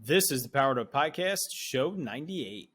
This is the Powered Up Podcast, show 98.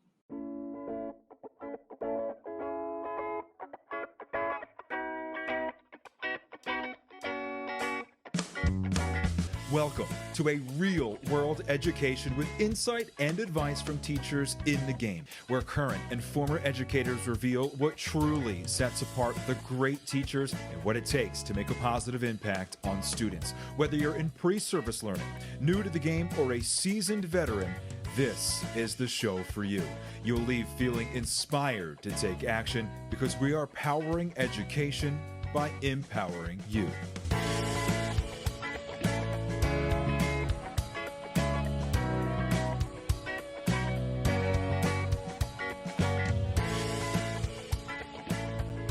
Welcome to a real-world education with insight and advice from teachers in the game, where current and former educators reveal what truly sets apart the great teachers and what it takes to make a positive impact on students. Whether you're in pre-service learning, new to the game, or a seasoned veteran, this is the show for you. You'll leave feeling inspired to take action because we are powering education by empowering you.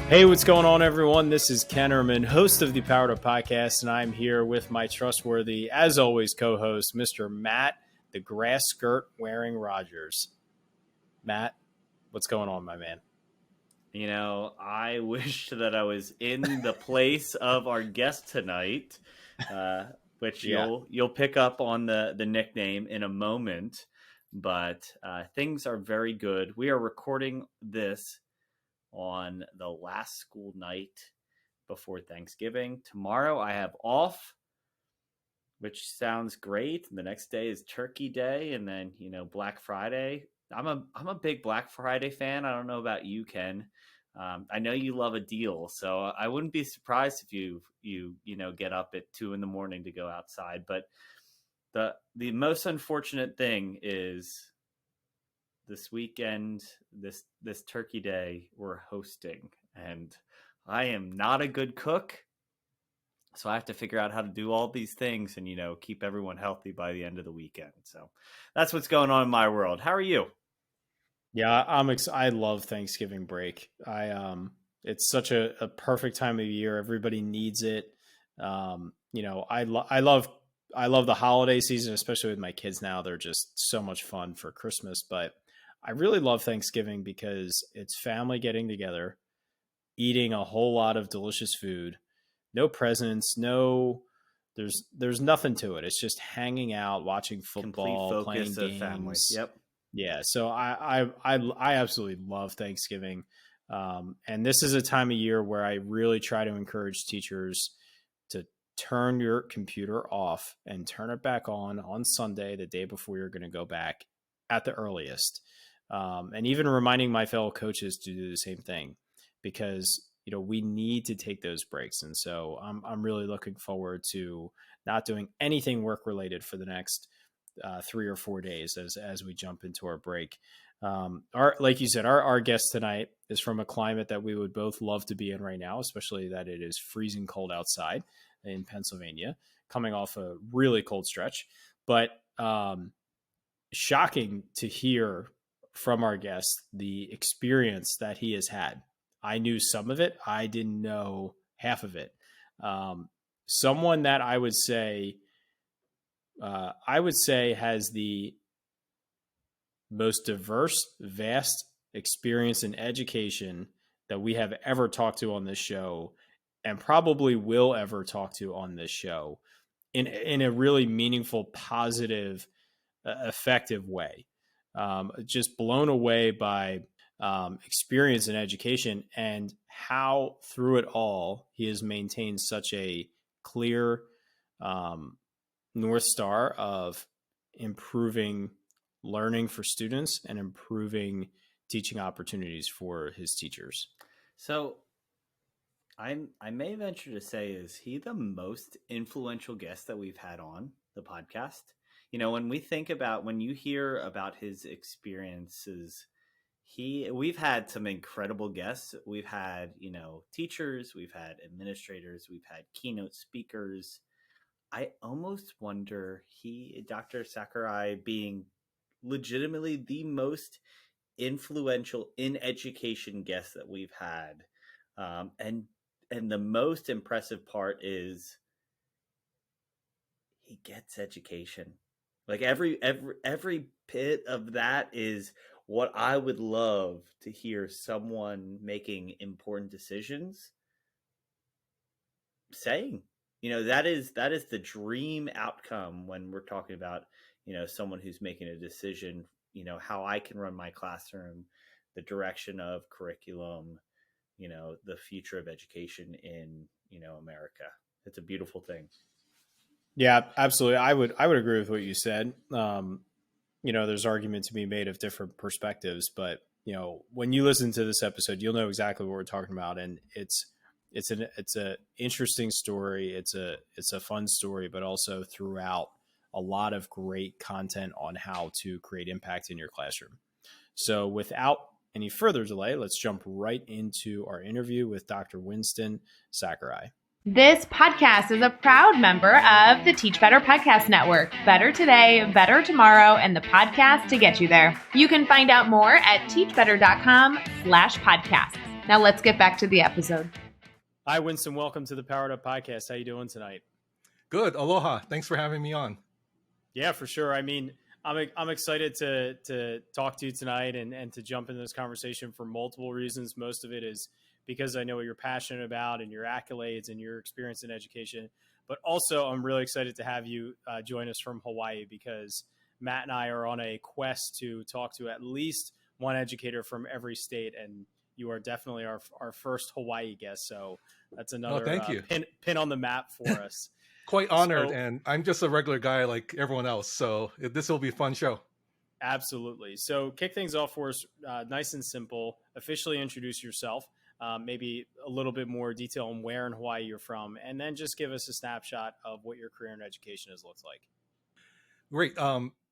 Hey, what's going on, everyone? This is Ken Erman, host of the Powered Up Podcast, and I'm here with my trustworthy, as always, co-host, Mr. Matt, the grass skirt wearing Rogers. Matt, what's going on, my man? You know, I wish that I was in the place of our guest tonight, which you'll pick up on the nickname in a moment. But things are very good. We are recording this on the last school night before Thanksgiving. Tomorrow I have off, which sounds great. The next day is Turkey Day, and then Black Friday. I'm a big Black Friday fan. I don't know about you, Ken. I know you love a deal, so I wouldn't be surprised if you get up at 2 a.m. to go outside. But the most unfortunate thing is this weekend, this Turkey Day, we're hosting, and I am not a good cook, so I have to figure out how to do all these things and keep everyone healthy by the end of the weekend. So that's what's going on in my world. How are you? Yeah, I love Thanksgiving break. It's such a perfect time of year. Everybody needs it. I love the holiday season, especially with my kids now. They're just so much fun for Christmas, but I really love Thanksgiving because it's family getting together, eating a whole lot of delicious food, no presents, there's nothing to it. It's just hanging out, watching football, playing games. Family. Yep. Yeah. So I absolutely love Thanksgiving. And this is a time of year where I really try to encourage teachers to turn your computer off and turn it back on Sunday, the day before you're going to go back at the earliest. And even reminding my fellow coaches to do the same thing, because we need to take those breaks. And so I'm really looking forward to not doing anything work related for the next 3 or 4 days as we jump into our break. Like you said, our guest tonight is from a climate that we would both love to be in right now, especially that it is freezing cold outside in Pennsylvania, coming off a really cold stretch. But shocking to hear from our guest the experience that he has had. I knew some of it. I didn't know half of it. Someone that I would say has the most diverse, vast experience in education that we have ever talked to on this show, and probably will ever talk to on this show in a really meaningful, positive, effective way. Just blown away by experience in education and how through it all he has maintained such a clear North Star of improving learning for students and improving teaching opportunities for his teachers. So I may venture to say, is he the most influential guest that we've had on the podcast? When you hear about his experiences, we've had some incredible guests. We've had, teachers, we've had administrators, we've had keynote speakers. I almost wonder Dr. Sakurai, being legitimately the most influential in education guest that we've had. And the most impressive part is he gets education. Like every bit of that is what I would love to hear someone making important decisions saying. That is the dream outcome when we're talking about, someone who's making a decision, how I can run my classroom, the direction of curriculum, the future of education in, America. It's a beautiful thing. Yeah, absolutely. I would agree with what you said. There's argument to be made of different perspectives, but when you listen to this episode, you'll know exactly what we're talking about, and it's a interesting story. It's a fun story, but also throughout a lot of great content on how to create impact in your classroom. So without any further delay, let's jump right into our interview with Dr. Winston Sakurai. This podcast is a proud member of the Teach Better Podcast Network. Better today, better tomorrow, and the podcast to get you there. You can find out more at teachbetter.com/podcasts. Now let's get back to the episode. Hi, Winston. Welcome to the Powered Up Podcast. How you doing tonight? Good. Aloha. Thanks for having me on. Yeah, for sure. I mean, I'm excited to talk to you tonight and to jump into this conversation for multiple reasons. Most of it is because I know what you're passionate about and your accolades and your experience in education. But also, I'm really excited to have you join us from Hawaii, because Matt and I are on a quest to talk to at least one educator from every state, and you are definitely our first Hawaii guest. So that's another thank you. Pin on the map for us. Quite honored, and I'm just a regular guy like everyone else, so this will be a fun show. Absolutely. So kick things off for us, nice and simple. Officially introduce yourself. Maybe a little bit more detail on where in Hawaii you're from, and then just give us a snapshot of what your career in education has looked like. Great.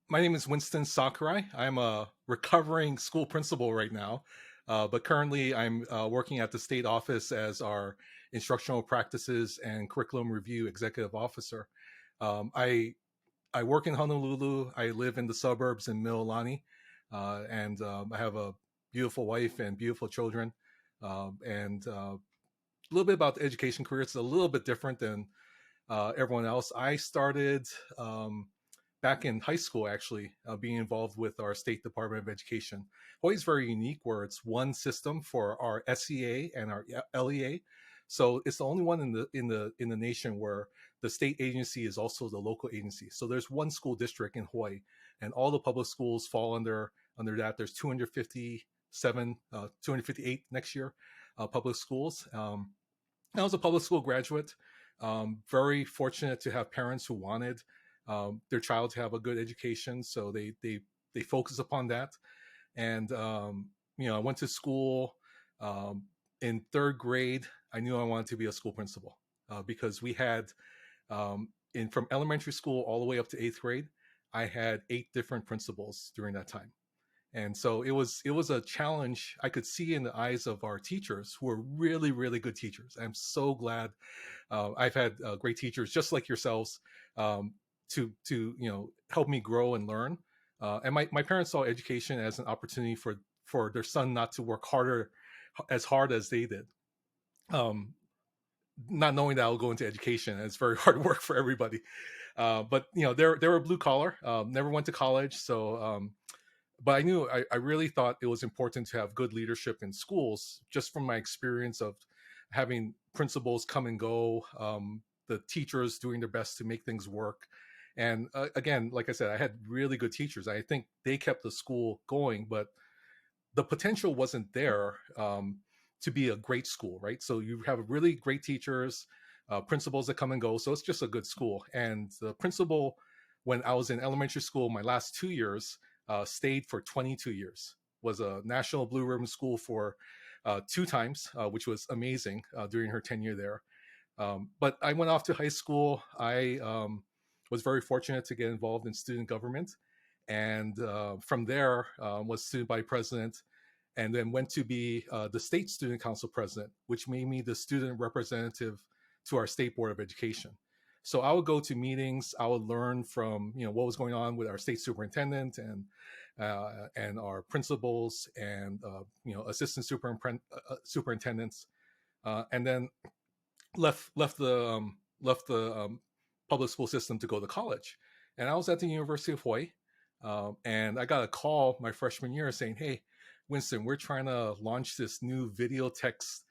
My name is Winston Sakurai. I'm a recovering school principal right now, but currently I'm working at the state office as our instructional practices and curriculum review executive officer. I work in Honolulu. I live in the suburbs in Mililani, and I have a beautiful wife and beautiful children. And a little bit about the education career. It's a little bit different than everyone else. I started back in high school, actually, being involved with our State Department of Education. Hawaii's very unique, where it's one system for our SEA and our LEA. So it's the only one in the nation where the state agency is also the local agency. So there's one school district in Hawaii, and all the public schools fall under that. There's 258 next year, public schools. I was a public school graduate, very fortunate to have parents who wanted their child to have a good education. So they focus upon that. And, I went to school in third grade. I knew I wanted to be a school principal because we had, from elementary school all the way up to 8th grade, I had 8 different principals during that time. And so it was a challenge. I could see in the eyes of our teachers, who were really, really good teachers. I'm so glad I've had great teachers just like yourselves to help me grow and learn. And my parents saw education as an opportunity for their son not to work as hard as they did. Not knowing that I'll go into education, and it's very hard work for everybody. But they were blue collar, never went to college, so. But I knew I really thought it was important to have good leadership in schools, just from my experience of having principals come and go, the teachers doing their best to make things work. And again, like I said, I had really good teachers. I think they kept the school going, but the potential wasn't there to be a great school, right? So you have really great teachers, principals that come and go. So it's just a good school. And the principal, when I was in elementary school, my last 2 years, stayed for 22 years, was a National Blue Ribbon School for 2 times, which was amazing during her tenure there. But I went off to high school. I was very fortunate to get involved in student government. And from there, was student body president, and then went to be the state student council president, which made me the student representative to our state board of education. So I would go to meetings. I would learn from what was going on with our state superintendent and our principals and assistant superintendents, and then left the public school system to go to college. And I was at the University of Hawaii, and I got a call my freshman year saying, "Hey, Winston, we're trying to launch this new video text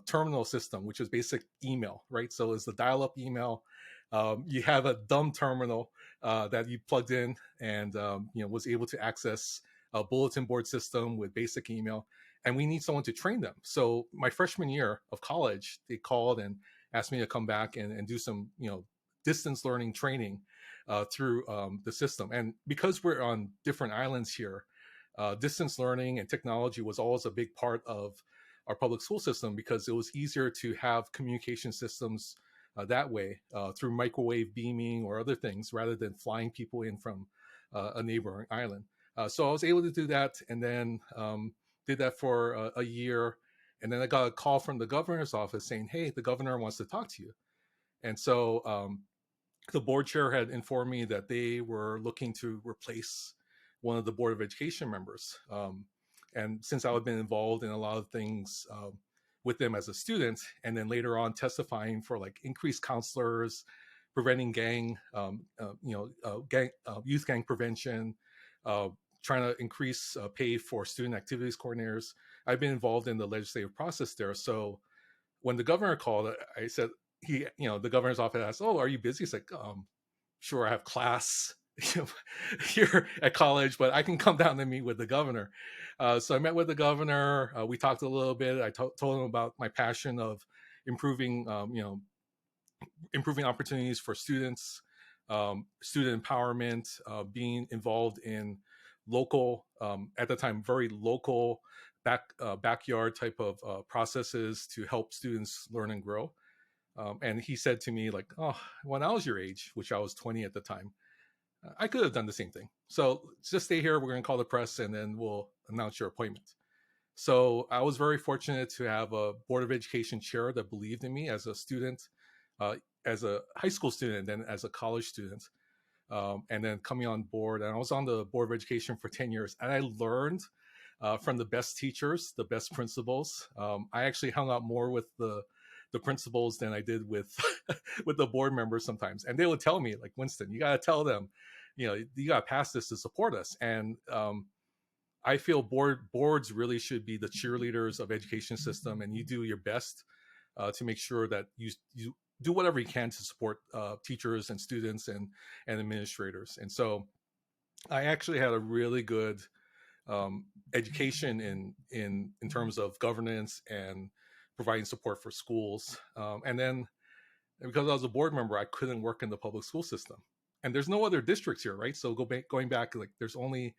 terminal system," which is basic email, right? So it's the dial-up email. You have a dumb terminal that you plugged in and was able to access a bulletin board system with basic email. And we need someone to train them. So my freshman year of college, they called and asked me to come back and do some distance learning training through the system. And because we're on different islands here, distance learning and technology was always a big part of our public school system, because it was easier to have communication systems that way through microwave beaming or other things, rather than flying people in from a neighboring island. So I was able to do that, and then did that for a year. And then I got a call from the governor's office saying, hey, the governor wants to talk to you. And so the board chair had informed me that they were looking to replace one of the Board of Education members. And since I had been involved in a lot of things with them as a student, and then later on testifying for like increased counselors, preventing youth gang prevention, trying to increase pay for student activities coordinators, I've been involved in the legislative process there. So when the governor called, I said, the governor's office asked, oh, are you busy? He's like, sure, I have class here at college, but I can come down and meet with the governor. So I met with the governor. We talked a little bit. I told him about my passion of improving opportunities for students, student empowerment, being involved in local, at the time, very local backyard type of processes to help students learn and grow. And he said to me, like, oh, when I was your age, which I was 20 at the time, I could have done the same thing. So just stay here. We're going to call the press and then we'll announce your appointment. So I was very fortunate to have a Board of Education chair that believed in me as a student, as a high school student, and then as a college student. And then coming on board, and I was on the Board of Education for 10 years, and I learned from the best teachers, the best principals. I actually hung out more with the principals than I did with with the board members sometimes. And they would tell me, like, Winston, you got to tell them, you got to pass this to support us. And I feel boards really should be the cheerleaders of education system, and you do your best to make sure that you do whatever you can to support teachers and students and administrators. And so I actually had a really good education in terms of governance and providing support for schools. And then because I was a board member, I couldn't work in the public school system. And there's no other districts here, right? So going back, like there's only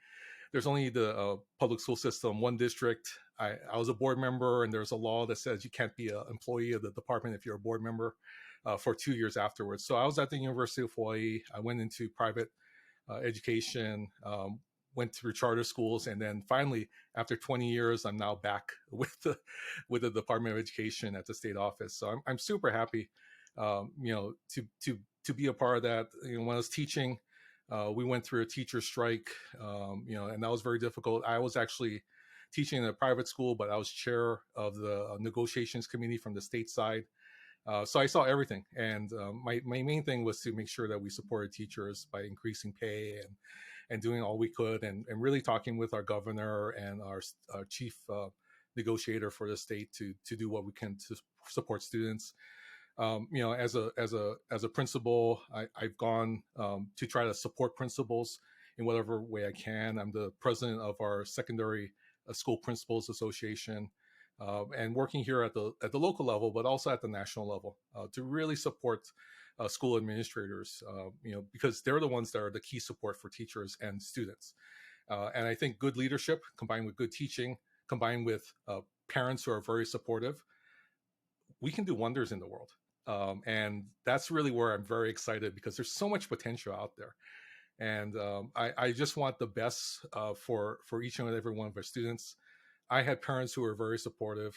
the public school system, one district. I was a board member, and there's a law that says you can't be an employee of the department if you're a board member for 2 years afterwards. So I was at the University of Hawaii. I went into private education, went through charter schools, and then finally, after 20 years, I'm now back with the Department of Education at the state office. So I'm super happy, to be a part of that. When I was teaching, we went through a teacher strike, and that was very difficult. I was actually teaching in a private school, but I was chair of the negotiations committee from the state side. So I saw everything. And my main thing was to make sure that we supported teachers by increasing pay and doing all we could, and really talking with our governor and our chief negotiator for the state to do what we can to support students. As a principal, I've gone to try to support principals in whatever way I can. I'm the president of our secondary school principals association, and working here at the local level, but also at the national level, to really support school administrators, because they're the ones that are the key support for teachers and students. And I think good leadership combined with good teaching, combined with parents who are very supportive, we can do wonders in the world. And that's really where I'm very excited, because there's so much potential out there. And I just want the best for each and every one of our students. I had parents who were very supportive.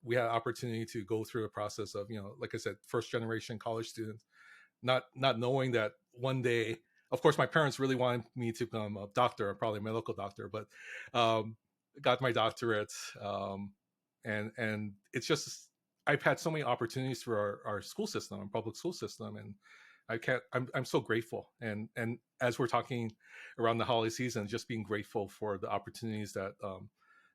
We had opportunity to go through a process of, like I said, first generation college students, not knowing that one day, of course, my parents really wanted me to become a doctor, probably a medical doctor, but got my doctorate. And it's just, I've had so many opportunities through our school system, our public school system, and I'm so grateful. And as we're talking around the holiday season, just being grateful for the opportunities that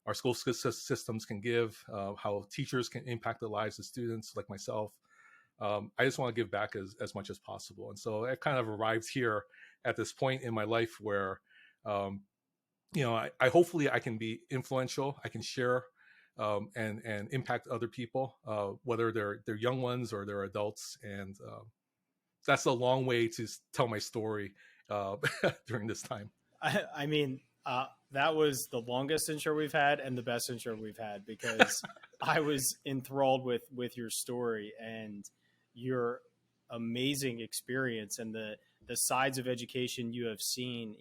our school systems can give, how teachers can impact the lives of students like myself, I just want to give back as much as possible. And so I kind of arrived here at this point in my life where, I hopefully I can be influential. I can share and impact other people, whether they're young ones or they're adults. And that's a long way to tell my story during this time. I mean, that was the longest intro we've had and the best intro we've had, because I was enthralled with your story and your amazing experience and the sides of education you have seen.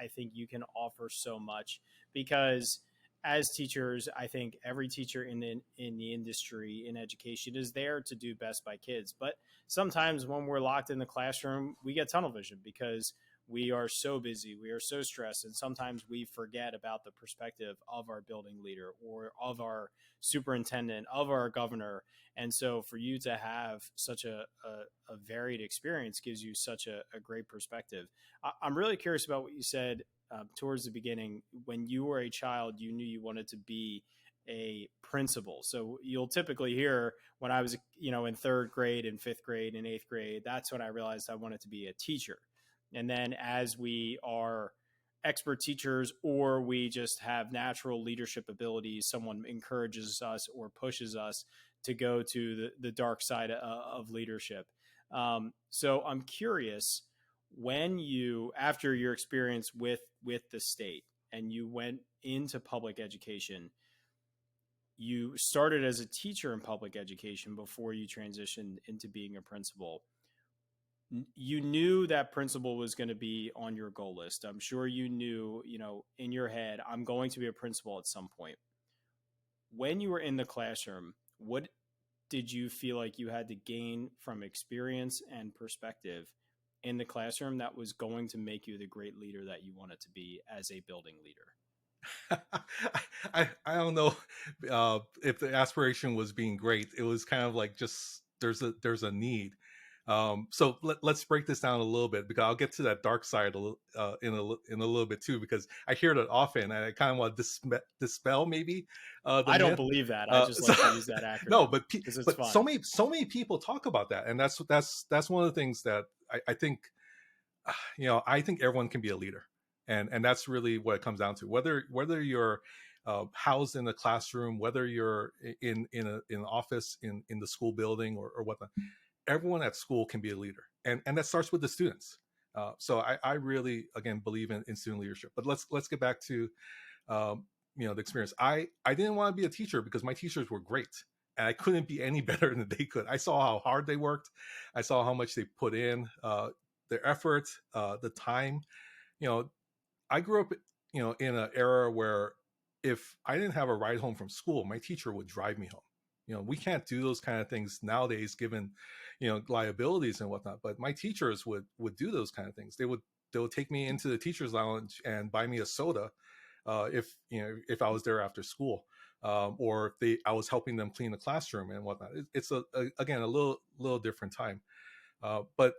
I think you can offer so much, because as teachers, I think every teacher in the industry in education is there to do best by kids. But sometimes when we're locked in the classroom, we get tunnel vision because we are so busy, we are so stressed, and sometimes we forget about the perspective of our building leader or of our superintendent, of our governor. And so for you to have such a varied experience gives you such a great perspective. I'm really curious about what you said towards the beginning. When you were a child, you knew you wanted to be a principal. So you'll typically hear, when I was, in third grade and fifth grade and eighth grade, that's when I realized I wanted to be a teacher. And then as we are expert teachers, or we just have natural leadership abilities, someone encourages us or pushes us to go to the dark side of leadership. So I'm curious, when you, after your experience with the state and you went into public education, you started as a teacher in public education before you transitioned into being a principal. You knew that principal was going to be on your goal list. I'm sure you knew, in your head, I'm going to be a principal at some point. When you were in the classroom, what did you feel like you had to gain from experience and perspective in the classroom that was going to make you the great leader that you wanted to be as a building leader? I don't know if the aspiration was being great. It was kind of like, just there's a need. So let's break this down a little bit, because I'll get to that dark side in a little bit too, because I hear that often, and I kind of want to dispel maybe. I don't myth. belies that. I just like to use that acronym. No, but fun. so many people talk about that, and that's one of the things that I think. I think everyone can be a leader, and that's really what it comes down to. Whether you're housed in a classroom, whether you're in an office in the school building or whatnot. Everyone at school can be a leader, and that starts with the students. So I really, again, believe in student leadership. But let's get back to the experience. I didn't want to be a teacher because my teachers were great, and I couldn't be any better than they could. I saw how hard they worked. I saw how much they put in, their effort, the time. I grew up, in an era where if I didn't have a ride home from school, my teacher would drive me home. We can't do those kind of things nowadays, given, liabilities and whatnot. But my teachers would do those kind of things. They would take me into the teacher's lounge and buy me a soda, if I was there after school, or if I was helping them clean the classroom and whatnot. It's again a little different time. But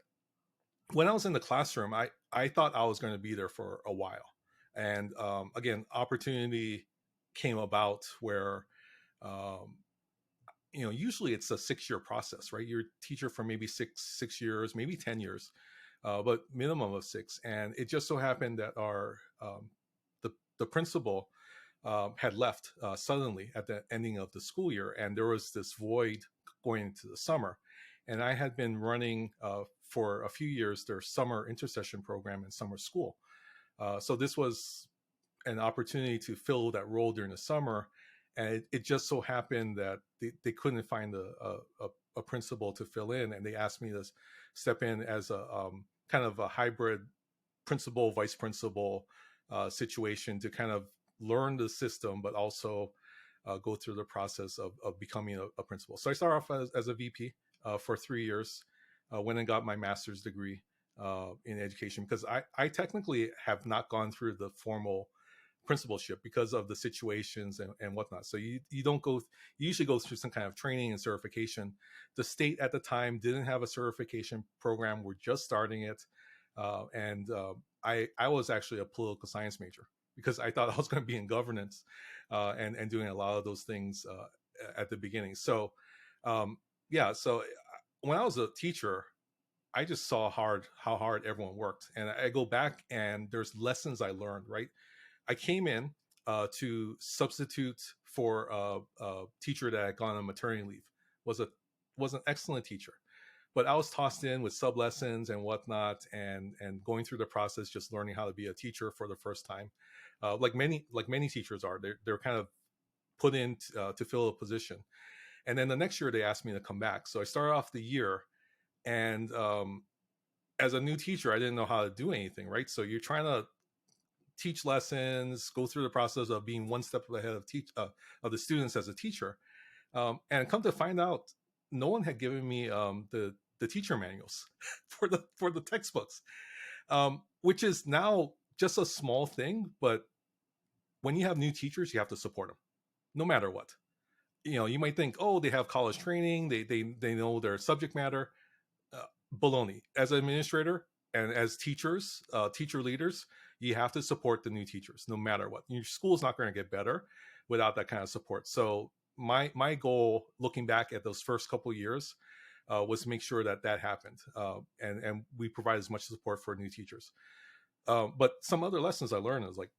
when I was in the classroom, I thought I was going to be there for a while, and again, opportunity came about where. Usually it's a 6-year process, right? You're a teacher for maybe six years, maybe 10 years, but minimum of 6. And it just so happened that our the principal had left suddenly at the ending of the school year, and there was this void going into the summer. And I had been running for a few years their summer intercession program in summer school. So this was an opportunity to fill that role during the summer. And it just so happened that they couldn't find a principal to fill in, and they asked me to step in as a kind of a hybrid principal, vice principal situation to kind of learn the system, but also go through the process of becoming a principal. So I started off as a VP for 3 years, went and got my master's degree in education, because I technically have not gone through the formal principalship because of the situations and whatnot. So you usually go through some kind of training and certification. The state at the time didn't have a certification program. We're just starting it. And I was actually a political science major because I thought I was going to be in governance and doing a lot of those things at the beginning. So, so when I was a teacher, I just saw how hard everyone worked, and I go back and there's lessons I learned. Right, I came in to substitute for a teacher that had gone on maternity leave. Was an excellent teacher, but I was tossed in with sub lessons and whatnot, and going through the process, just learning how to be a teacher for the first time. Like many teachers are, they're kind of put in to fill a position, and then the next year they asked me to come back. So I started off the year, and as a new teacher, I didn't know how to do anything. Right, so you're trying to teach lessons, go through the process of being one step ahead of the students as a teacher, and come to find out, no one had given me the teacher manuals for the textbooks, which is now just a small thing, but when you have new teachers, you have to support them, no matter what. You might think, oh, they have college training, they know their subject matter. Baloney. As an administrator and as teachers, teacher leaders, you have to support the new teachers, no matter what. Your school is not going to get better without that kind of support. So my goal, looking back at those first couple of years, was to make sure that happened, and we provide as much support for new teachers. But some other lessons I learned is, like,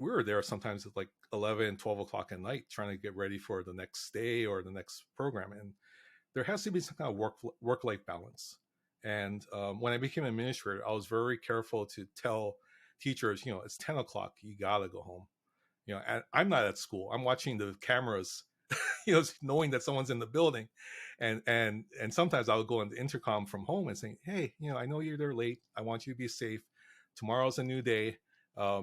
we were there sometimes at like 11, 12 o'clock at night trying to get ready for the next day or the next program, and there has to be some kind of work-life balance. And when I became an administrator, I was very careful to tell teachers, it's 10 o'clock, you gotta go home. And I'm not at school, I'm watching the cameras, knowing that someone's in the building, and sometimes I would go on the intercom from home and say, hey, I know you're there late, I want you to be safe, tomorrow's a new day,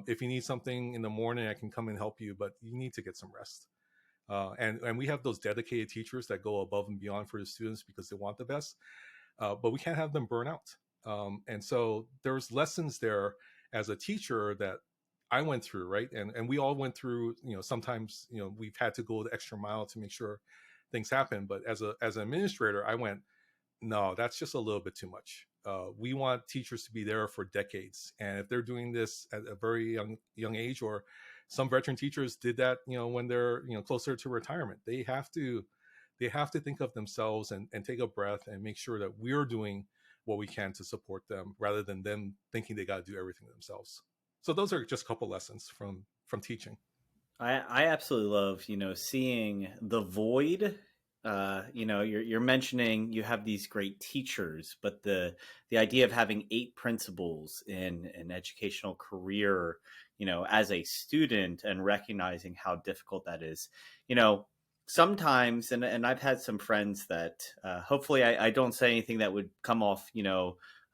if you need something in the morning, I can come and help you, but you need to get some rest. And we have those dedicated teachers that go above and beyond for the students because they want the best, but we can't have them burn out. And so there's lessons there as a teacher that I went through, right? And we all went through, sometimes, we've had to go the extra mile to make sure things happen. But as an administrator, I went, no, that's just a little bit too much. We want teachers to be there for decades. And if they're doing this at a very young age, or some veteran teachers did that, when they're, closer to retirement, they have to think of themselves and take a breath and make sure that we're doing what we can to support them, rather than them thinking they got to do everything themselves. So those are just a couple lessons from teaching. I absolutely love, seeing the void. You're mentioning you have these great teachers, but the idea of having 8 principals in an educational career, as a student, and recognizing how difficult that is, sometimes, and I've had some friends that hopefully I don't say anything that would come off,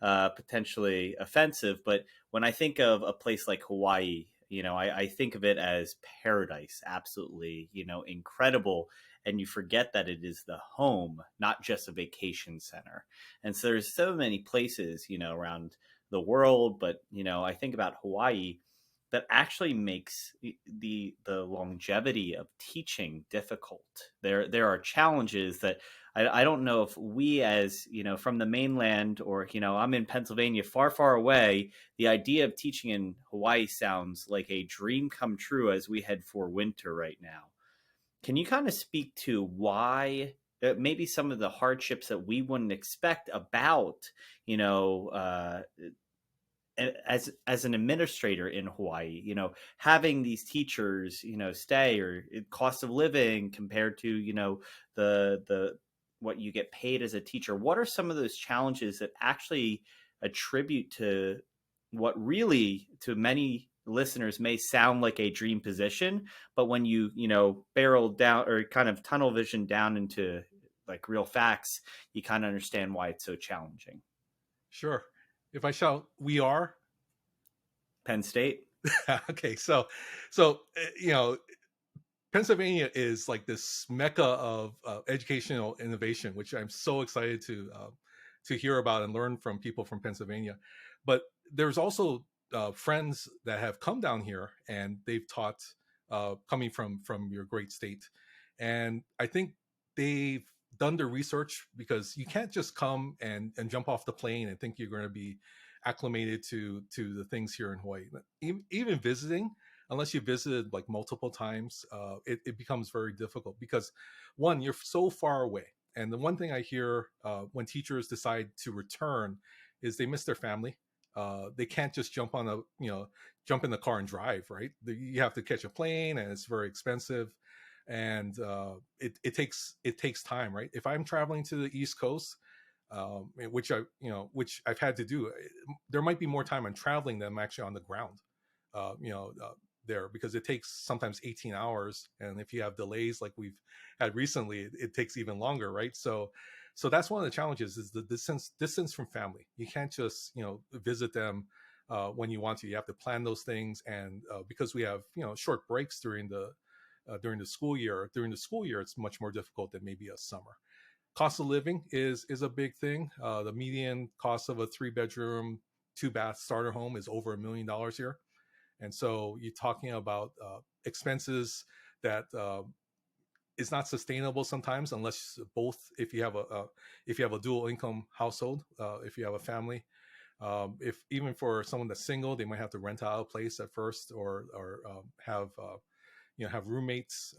potentially offensive, but when I think of a place like Hawaii, I think of it as paradise, absolutely, incredible. And you forget that it is the home, not just a vacation center. And so there's so many places, around the world, but, I think about Hawaii, that actually makes the longevity of teaching difficult. There are challenges that I don't know if we, as from the mainland, or I'm in Pennsylvania, far, far away, the idea of teaching in Hawaii sounds like a dream come true as we head for winter right now. Can you kind of speak to why maybe some of the hardships that we wouldn't expect about, as an administrator in Hawaii, having these teachers, stay, or cost of living compared to, the what you get paid as a teacher? What are some of those challenges that actually attribute to what really, to many listeners, may sound like a dream position, but when you barrel down, or kind of tunnel vision down into like real facts, you kind of understand why it's so challenging? Sure. If I shout, we are Penn State. Okay, so Pennsylvania is like this mecca of educational innovation, which I'm so excited to hear about and learn from people from Pennsylvania. But there's also friends that have come down here and they've taught, coming from your great state, and I think they've done their research, because you can't just come and jump off the plane and think you're going to be acclimated to the things here in Hawaii. Even visiting, unless you visited like multiple times, it becomes very difficult, because one, you're so far away. And the one thing I hear when teachers decide to return is they miss their family. They can't just jump on jump in the car and drive, right? You have to catch a plane, and it's very expensive, and it takes time, right? If I'm traveling to the East Coast, which I've had to do, there might be more time on traveling than I'm actually on the ground, uh, you know, uh, there, because it takes sometimes 18 hours, and if you have delays like we've had recently, it takes even longer, right? So that's one of the challenges, is the distance from family. You can't just visit them when you want to. You have to plan those things, and because we have short breaks during the school year. During the school year, it's much more difficult than maybe a summer. Cost of living is a big thing. The median cost of a 3-bedroom, 2-bath starter home is over $1 million here, and so you're talking about expenses that is not sustainable sometimes, unless both, if you have a dual income household, if you have a family. If even for someone that's single, they might have to rent out a place at first, or have roommates.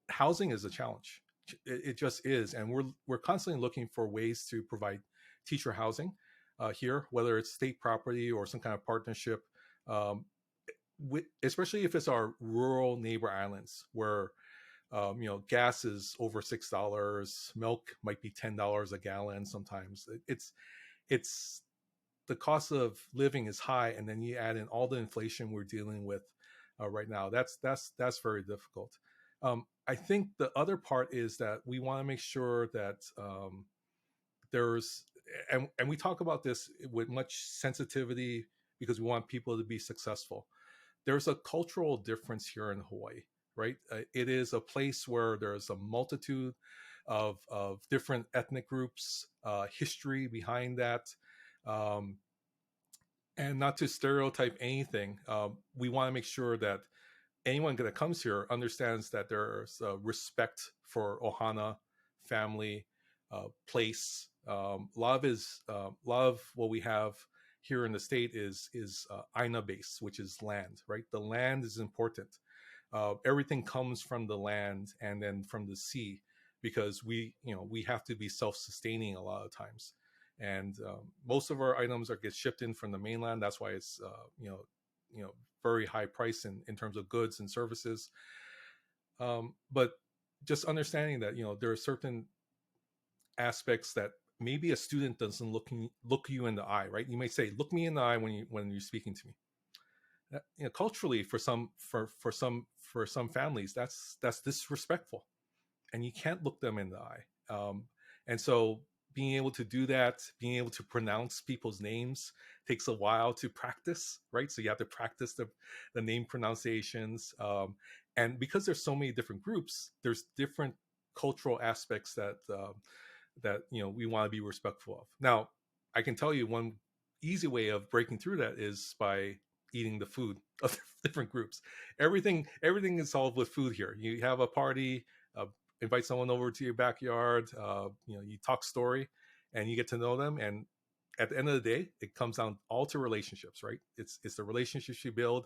Housing is a challenge. It just is, and we're constantly looking for ways to provide teacher housing here, whether it's state property or some kind of partnership. Especially if it's our rural neighbor islands, where gas is over $6, milk might be $10 a gallon. Sometimes it's the cost of living is high, and then you add in all the inflation we're dealing with right now. That's very difficult. I think the other part is that we want to make sure that there's and we talk about this with much sensitivity, because we want people to be successful. There's a cultural difference here in Hawaii, right? It is a place where there's a multitude of different ethnic groups, history behind that. And not to stereotype anything, we want to make sure that anyone that comes here understands that there's respect for ohana, family, place. A lot of what we have here in the state is aina based, which is land, right? The land is important. Everything comes from the land and then from the sea, because we have to be self-sustaining a lot of times, and most of our items get shipped in from the mainland. That's why it's very high price in terms of goods and services. But just understanding that there are certain aspects that maybe a student doesn't look you in the eye, right? You may say, "Look me in the eye when you're speaking to me." Culturally, for some families, that's disrespectful, and you can't look them in the eye. And so, being able to do that, being able to pronounce people's names, takes a while to practice, right? So you have to practice the name pronunciations, and because there's so many different groups, there's different cultural aspects that we want to be respectful of. Now, I can tell you one easy way of breaking through that is by eating the food of different groups. Everything is solved with food here. You have a party, invite someone over to your backyard, you talk story, and you get to know them. And at the end of the day, it comes down all to relationships, right? It's the relationships you build.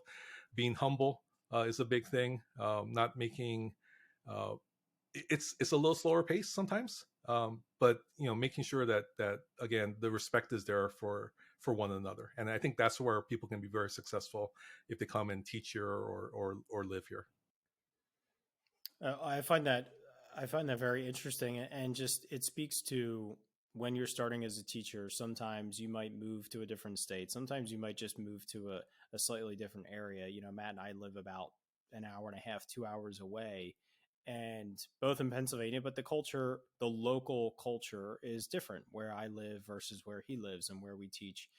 Being humble is a big thing. Not making it's a little slower pace sometimes, but making sure that again, the respect is there for one another. And I think that's where people can be very successful if they come and teach here or live here. I find that very interesting, and just it speaks to when you're starting as a teacher. Sometimes you might move to a different state. Sometimes you might just move to a slightly different area. Matt and I live about an hour and a half, 2 hours away, and both in Pennsylvania, but the local culture is different where I live versus where he lives and where we teach.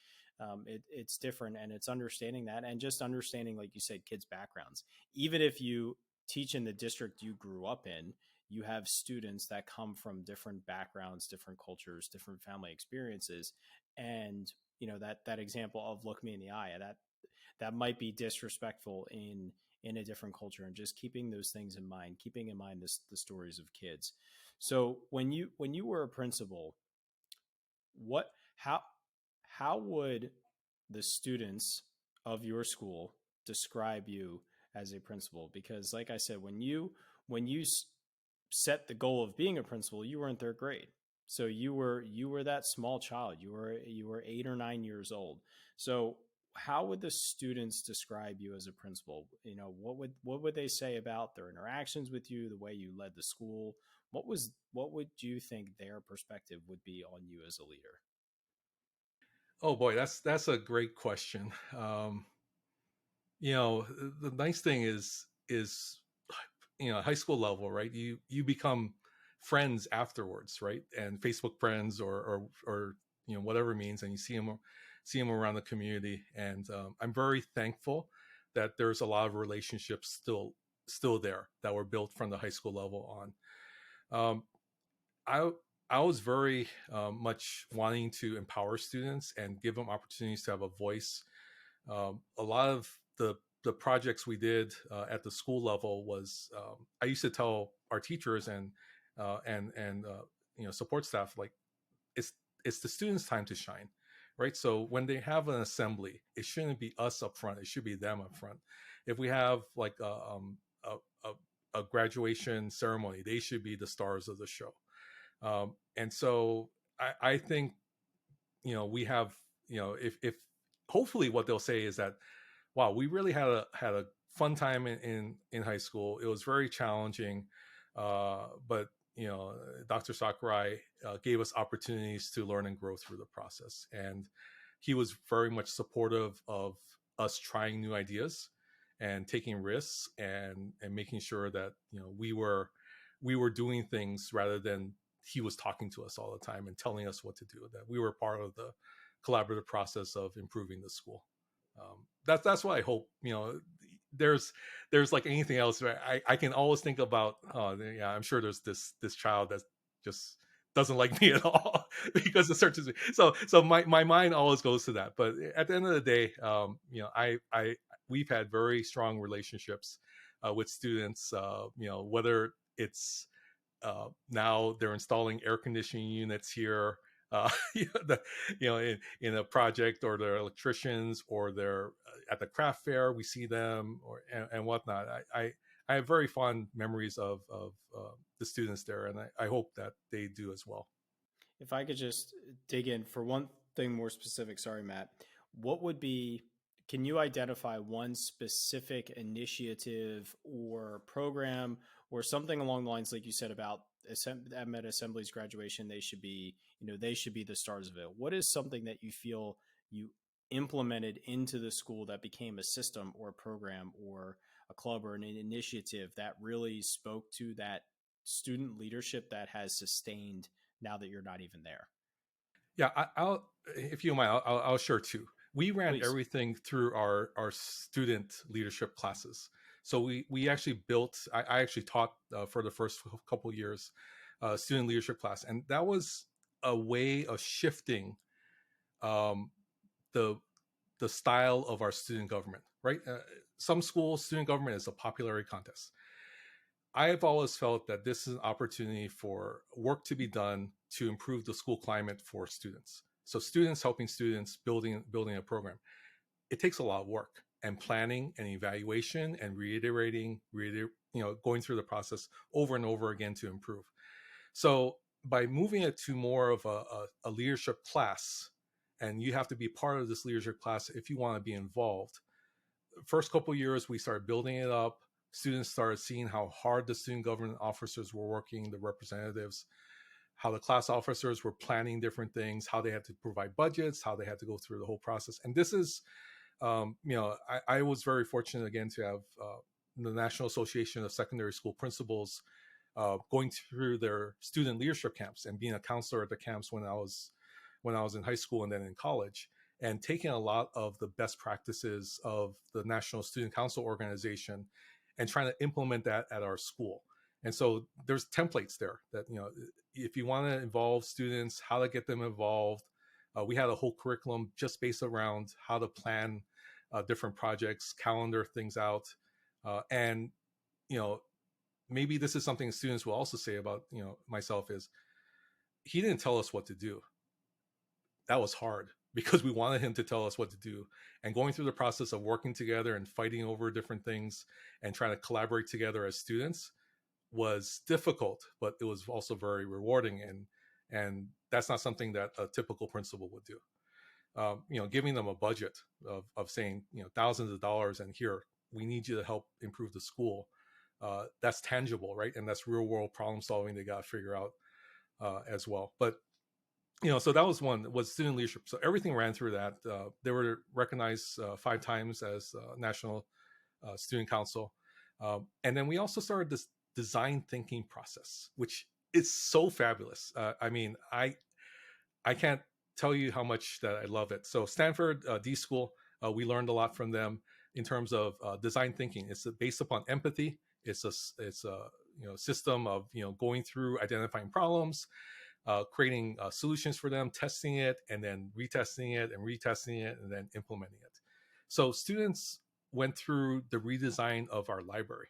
It's different, and it's understanding that, and just understanding, like you said, kids' backgrounds. Even if you teach in the district you grew up in, you have students that come from different backgrounds, different cultures, different family experiences. And that example of look me in the eye, that might be disrespectful in a different culture, and just keeping those things in mind, keeping in mind the stories of kids. So when you were a principal, how would the students of your school describe you as a principal? Because like I said, when you set the goal of being a principal, you were in third grade. So you were that small child. You were 8 or 9 years old. So how would the students describe you as a principal? You know, what would they say about their interactions with you, the way you led the school? What would you think their perspective would be on you as a leader? Oh boy, that's a great question. You know, the nice thing is high school level, right? You become friends afterwards, right? And Facebook friends or whatever means, and you see them around the community. And I'm very thankful that there's a lot of relationships still there that were built from the high school level on. Um, I I was very much wanting to empower students and give them opportunities to have a voice. A lot of the projects we did at the school level was I used to tell our teachers and support staff, like, it's it's the students' time to shine, right? So when they have an assembly, it shouldn't be us up front; it should be them up front. If we have like a graduation ceremony, they should be the stars of the show. And so I think we have if hopefully what they'll say is that, wow, we really had a fun time in high school. It was very challenging, but Dr. Sakurai gave us opportunities to learn and grow through the process, and he was very much supportive of us trying new ideas and taking risks and making sure that we were doing things rather than he was talking to us all the time and telling us what to do. That we were part of the collaborative process of improving the school. That's what I hope. There's like anything else. Right? I can always think about. Oh, yeah, I'm sure there's this child that just doesn't like me at all because it searches me. So my mind always goes to that. But at the end of the day, I we've had very strong relationships with students. Whether it's now they're installing air conditioning units here, in a project, or they're electricians, or they're at the craft fair. We see them, and whatnot. I have very fond memories of the students there, and I hope that they do as well. If I could just dig in for one thing more specific, sorry, Matt, can you identify one specific initiative or program or something along the lines, like you said, about at Assembly's graduation, they should be the stars of it. What is something that you feel you implemented into the school that became a system or a program or a club or an initiative that really spoke to that student leadership that has sustained now that you're not even there? Yeah, I'll if you don't mind, I'll share too. We ran Please. everything through our student leadership classes. So we actually built. I actually taught for the first couple of years student leadership class, and that was a way of shifting um, the the style of our student government. Right, some schools student government is a popularity contest. I have always felt that this is an opportunity for work to be done to improve the school climate for students. So students helping students building a program. It takes a lot of work and planning and evaluation and reiterating, going through the process over and over again to improve. So by moving it to more of a leadership class, and you have to be part of this leadership class if you want to be involved. First couple of years, we started building it up. Students started seeing how hard the student government officers were working, the representatives, how the class officers were planning different things, how they had to provide budgets, how they had to go through the whole process. And this is, I was very fortunate again to have the National Association of Secondary School Principals going through their student leadership camps and being a counselor at the camps when I was in high school and then in college, and taking a lot of the best practices of the National Student Council organization and trying to implement that at our school. And so there's templates there that, if you want to involve students, how to get them involved. We had a whole curriculum just based around how to plan different projects, calendar things out. And maybe this is something students will also say about, myself, is he didn't tell us what to do. That was hard because we wanted him to tell us what to do, and going through the process of working together and fighting over different things and trying to collaborate together as students was difficult, but it was also very rewarding, and that's not something that a typical principal would do. Giving them a budget of saying, thousands of dollars, and here, we need you to help improve the school. That's tangible, right? And that's real world problem solving they got to figure out as well. But so that was one, was student leadership. So everything ran through that. They were recognized 5 times as National Student Council. And then we also started this design thinking process, which is so fabulous. I can't tell you how much that I love it. So Stanford D School, we learned a lot from them in terms of design thinking. It's based upon empathy. It's a system of going through identifying problems, creating solutions for them, testing it, and then retesting it, and then implementing it. So students went through the redesign of our library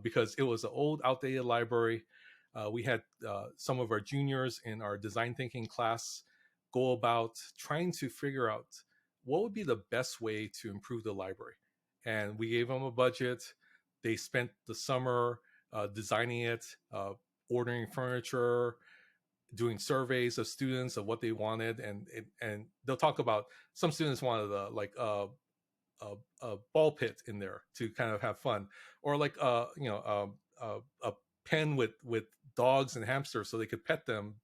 because it was an old, outdated library. We had some of our juniors in our design thinking class go about trying to figure out what would be the best way to improve the library. And we gave them a budget. They spent the summer designing it, ordering furniture, doing surveys of students of what they wanted, and they'll talk about, some students wanted a ball pit in there to kind of have fun, or like a pen with dogs and hamsters so they could pet them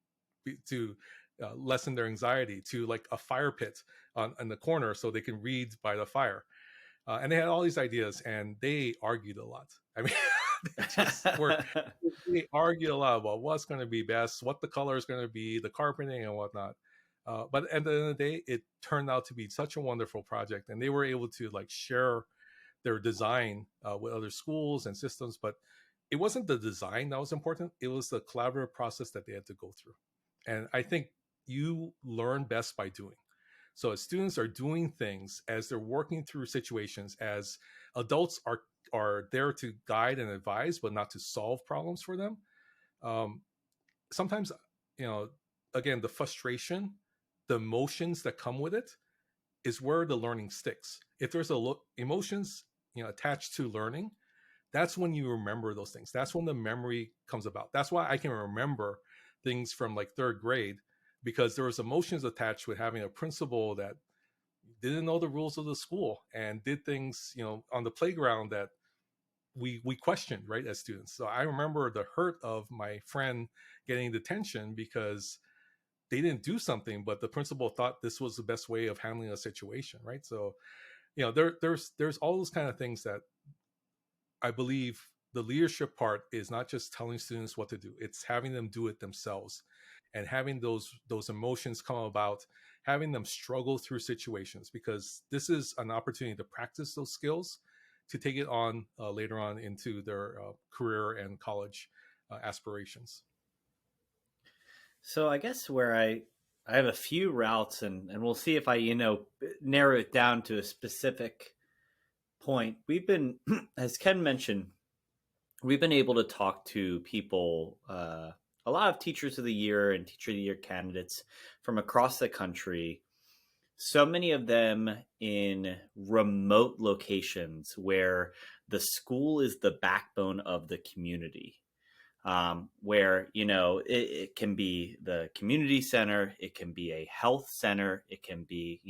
to lessen their anxiety, to like a fire pit in the corner so they can read by the fire. And they had all these ideas, and they argued a lot. I mean, they argued a lot about what's going to be best, what the color is going to be, the carpeting and whatnot. But at the end of the day, it turned out to be such a wonderful project, and they were able to like share their design with other schools and systems. But it wasn't the design that was important. It was the collaborative process that they had to go through. And I think you learn best by doing. So as students are doing things, as they're working through situations, as adults are there to guide and advise, but not to solve problems for them. Sometimes, again, the frustration, the emotions that come with it is where the learning sticks. If there's emotions, attached to learning, that's when you remember those things. That's when the memory comes about. That's why I can remember things from like 3rd grade, because there was emotions attached with having a principal that didn't know the rules of the school and did things, on the playground that we questioned, right, as students. So I remember the hurt of my friend getting detention because they didn't do something, but the principal thought this was the best way of handling a situation, right? So, there's all those kind of things that I believe the leadership part is not just telling students what to do, it's having them do it themselves, and having those emotions come about, having them struggle through situations, because this is an opportunity to practice those skills to take it on later on into their career and college aspirations. So I guess where I have a few routes, and we'll see if I narrow it down to a specific point. We've been, as Ken mentioned, we've been able to talk to people, a lot of Teachers of the Year and Teacher of the Year candidates from across the country. So many of them in remote locations where the school is the backbone of the community. Where, it can be the community center, it can be a health center, it can be,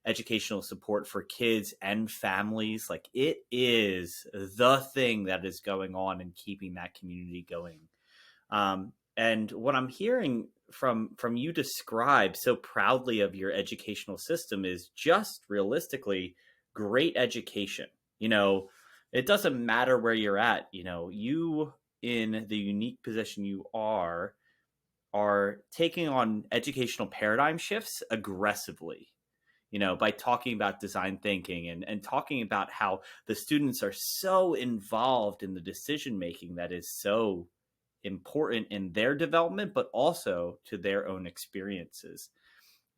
educational support for kids and families. Like, it is the thing that is going on and keeping that community going. And what I'm hearing from you describe so proudly of your educational system is just realistically great education. It doesn't matter where you're at, you, in the unique position you are taking on educational paradigm shifts aggressively, by talking about design thinking and talking about how the students are so involved in the decision making that is so important in their development, but also to their own experiences.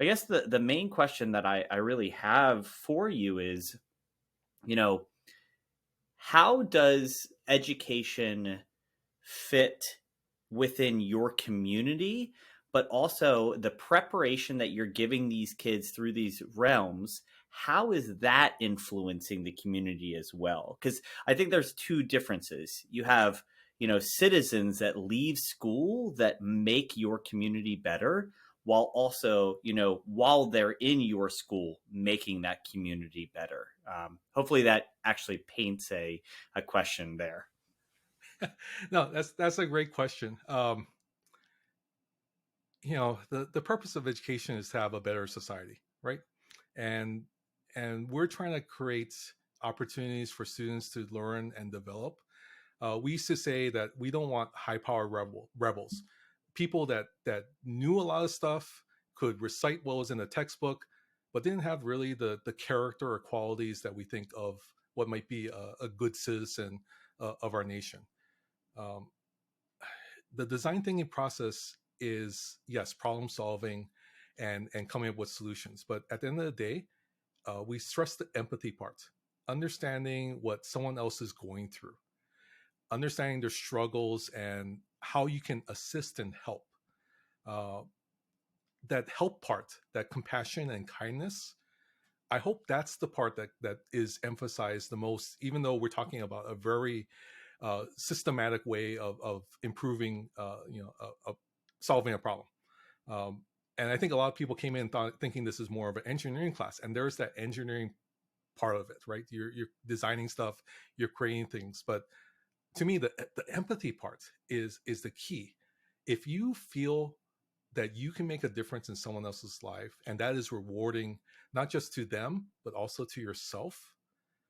I guess the main question that I really have for you is, how does education fit within your community, but also the preparation that you're giving these kids through these realms? How is that influencing the community as well? Because I think there's two differences. You have, citizens that leave school that make your community better, while also, while they're in your school, making that community better. Hopefully that actually paints a question there. No, that's a great question. The purpose of education is to have a better society, right? And we're trying to create opportunities for students to learn and develop. We used to say that we don't want high power rebels, people that knew a lot of stuff, could recite what was in the textbook, but didn't have really the character or qualities that we think of what might be a good citizen of our nation. Um, the design thinking process is, yes, problem solving and coming up with solutions, but at the end of the day, we stress the empathy part, understanding what someone else is going through, understanding their struggles and how you can assist and help. Uh, that help part, that compassion and kindness, I hope that's the part that is emphasized the most, even though we're talking about a very systematic way of improving, solving a problem. Um, and I think a lot of people came in thinking this is more of an engineering class, and there's that engineering part of it, right? You're designing stuff, you're creating things, but to me, the empathy part is the key. If you feel that you can make a difference in someone else's life, and that is rewarding, not just to them, but also to yourself,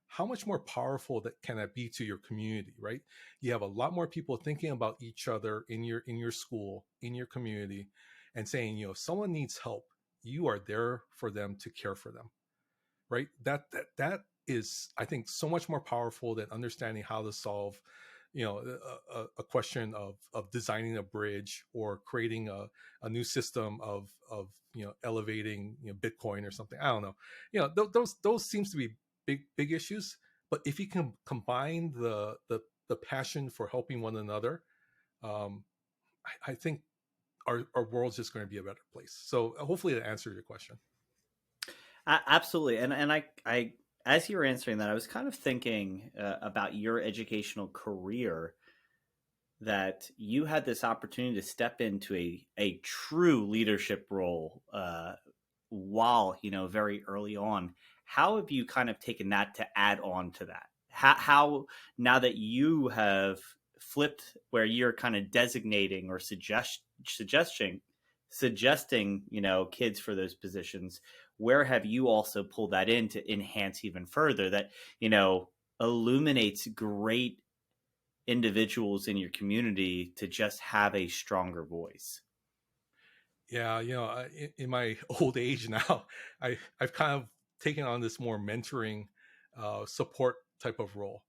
how much more powerful that can that be to your community, right? You have a lot more people thinking about each other in your school, in your community, and saying, if someone needs help, you are there for them to care for them, right? That is, I think, so much more powerful than understanding how to solve a question of designing a bridge or creating a new system of elevating Bitcoin or something. I don't know. Those seems to be big issues. But if you can combine the passion for helping one another, I think our world's just going to be a better place. So hopefully that answered your question. Absolutely, and I as you were answering that, I was kind of thinking about your educational career, that you had this opportunity to step into a true leadership role while very early on. How have you kind of taken that to add on to that? How now that you have flipped where you're kind of designating or suggesting kids for those positions, where have you also pulled that in to enhance even further that illuminates great individuals in your community to just have a stronger voice? Yeah, in my old age now, I've kind of taken on this more mentoring, support type of role.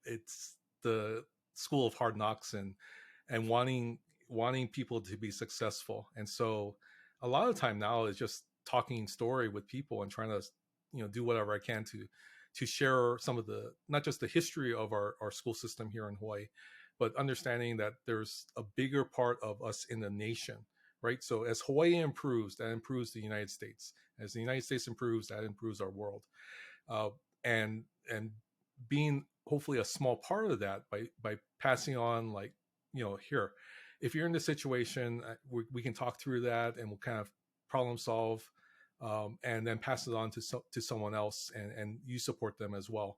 It's the school of hard knocks and wanting people to be successful, and so a lot of time now is just talking story with people and trying to do whatever I can to share some of the, not just the history of our school system here in Hawaii, but understanding that there's a bigger part of us in the nation, right? So as Hawaii improves, that improves the United States. As the United States improves, that improves our world. Uh, and being hopefully a small part of that by passing on, like, here, if you're in this situation, we can talk through that and we'll kind of problem solve, and then pass it on to someone else, and you support them as well.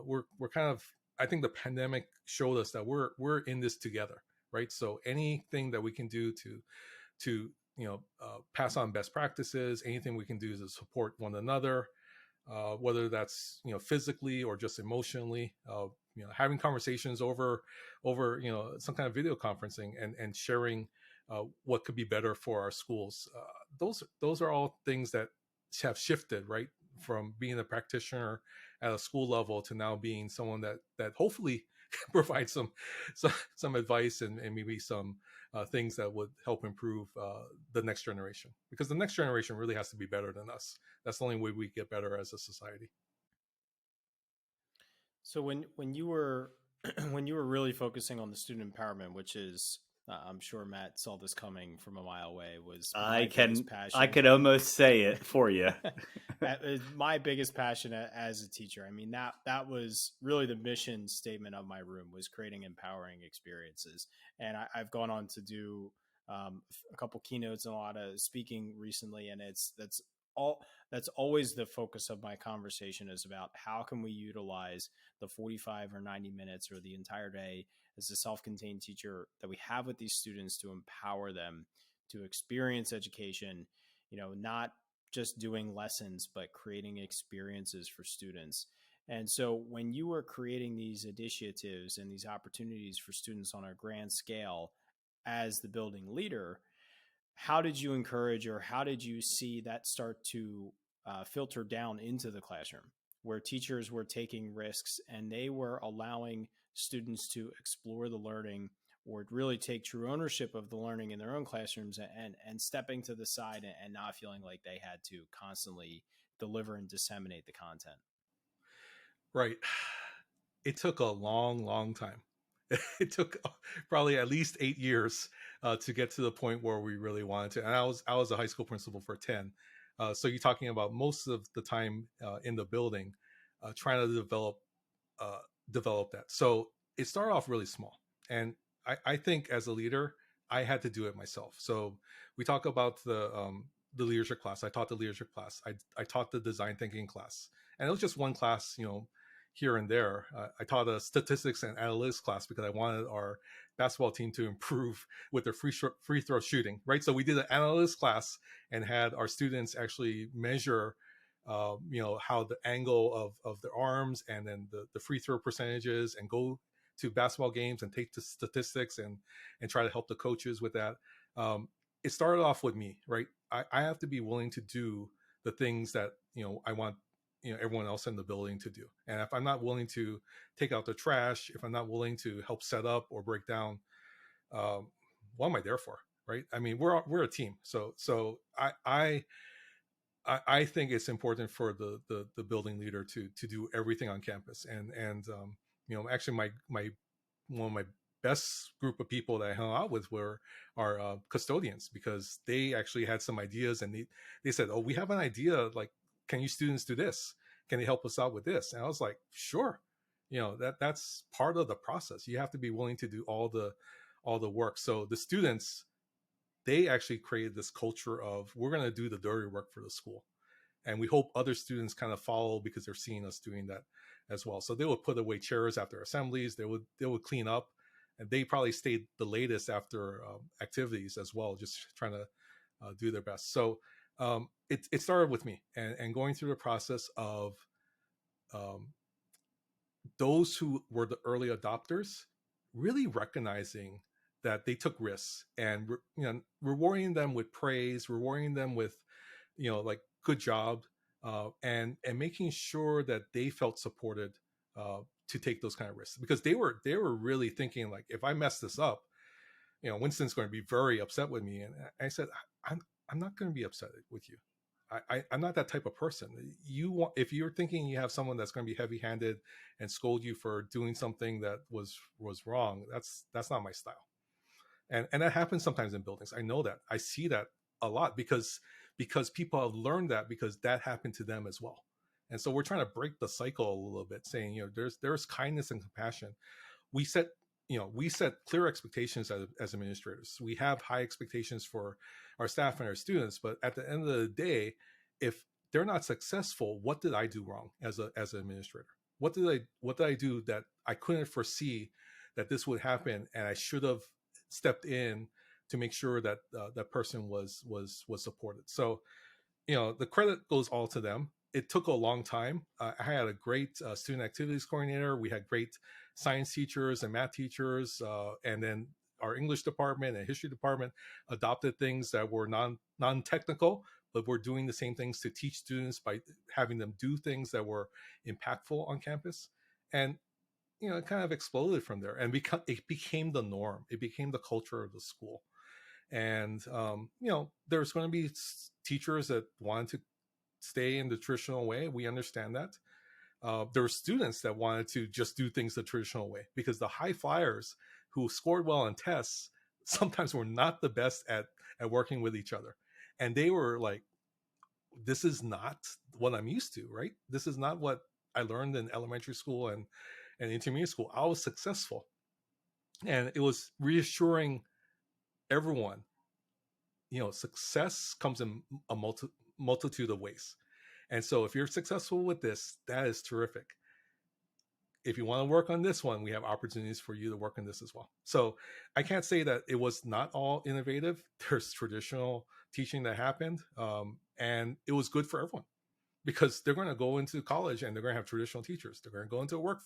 We're kind of, I think the pandemic showed us that we're in this together, right? So anything that we can do to pass on best practices, anything we can do to support one another, whether that's physically or just emotionally, having conversations over some kind of video conferencing and sharing what could be better for our schools. Those are all things that have shifted, right, from being a practitioner at a school level to now being someone that hopefully can provide some advice and maybe some things that would help improve the next generation, because the next generation really has to be better than us. That's the only way we get better as a society. So when you were when you were really focusing on the student empowerment, which is I'm sure Matt saw this coming from a mile away, was I my biggest I passion. could almost say it for you. That is my biggest passion as a teacher. I mean, that was really the mission statement of my room, was creating empowering experiences. And I've gone on to do a couple keynotes and a lot of speaking recently, and that's always the focus of my conversation, is about how can we utilize the 45 or 90 minutes or the entire day as a self-contained teacher that we have with these students to empower them to experience education, not just doing lessons, but creating experiences for students. And so when you were creating these initiatives and these opportunities for students on a grand scale as the building leader, how did you encourage, or how did you see that start to filter down into the classroom, where teachers were taking risks and they were allowing students to explore the learning, or really take true ownership of the learning in their own classrooms, and stepping to the side and not feeling like they had to constantly deliver and disseminate the content? Right. It took a long time. It took probably at least 8 years to get to the point where we really wanted to. And I was a high school principal for 10. So you're talking about most of the time in the building, trying to develop that. So it started off really small. And I think as a leader, I had to do it myself. So we talk about the leadership class. I taught the leadership class. I taught the design thinking class, and it was just one class, here and there. I taught a statistics and analytics class because I wanted our basketball team to improve with their free throw shooting, right? So we did an analytics class and had our students actually measure, how the angle of their arms, and then the free throw percentages, and go to basketball games and take the statistics and try to help the coaches with that. It started off with me, right? I have to be willing to do the things that, I want, everyone else in the building to do. And if I'm not willing to take out the trash, if I'm not willing to help set up or break down, what am I there for? Right. I mean, we're a team. So I think it's important for the building leader to do everything on campus. And actually my one of my best group of people that I hung out with were our custodians, because they actually had some ideas, and they said, "Oh, we have an idea. Like, can you students do this? Can you help us out with this?" And I was like, "Sure." That's part of the process. You have to be willing to do all the work. So the students, they actually created this culture of, we're going to do the dirty work for the school. And we hope other students kind of follow, because they're seeing us doing that as well. So they would put away chairs after assemblies. They would clean up, and they probably stayed the latest after activities as well, just trying to do their best. So it started with me, and going through the process of those who were the early adopters, really recognizing that they took risks, and rewarding them with praise, rewarding them with, like, good job, and making sure that they felt supported to take those kind of risks, because they were really thinking, like, if I mess this up, Winston's going to be very upset with me. And I said, I'm not going to be upset with you. I'm not that type of person. If you're thinking you have someone that's going to be heavy-handed and scold you for doing something that was wrong, that's not my style. And that happens sometimes in buildings. I know that. I see that a lot, because people have learned that, because that happened to them as well. And so we're trying to break the cycle a little bit, saying, there's kindness and compassion. We set clear expectations as administrators. We have high expectations for our staff and our students, but at the end of the day, if they're not successful, what did I do wrong as an administrator? What did I do that I couldn't foresee that this would happen, and I should have stepped in to make sure that that person was supported? So, the credit goes all to them. It took a long time. I had a great student activities coordinator. We had great science teachers and math teachers, and then our English department and history department adopted things that were non-technical, but were doing the same things to teach students by having them do things that were impactful on campus. And it kind of exploded from there, and it became the norm. It became the culture of the school. And there's going to be teachers that wanted to stay in the traditional way. We understand that. There were students that wanted to just do things the traditional way, because the high flyers who scored well on tests sometimes were not the best at working with each other. And they were like, this is not what I'm used to, right? This is not what I learned in elementary school and intermediate school. I was successful. And it was reassuring everyone, success comes in a multitude of ways. And so if you're successful with this, that is terrific. If you want to work on this one, we have opportunities for you to work on this as well. So I can't say that it was not all innovative. There's traditional teaching that happened, and it was good for everyone, because they're going to go into college and they're going to have traditional teachers. They're going to go into a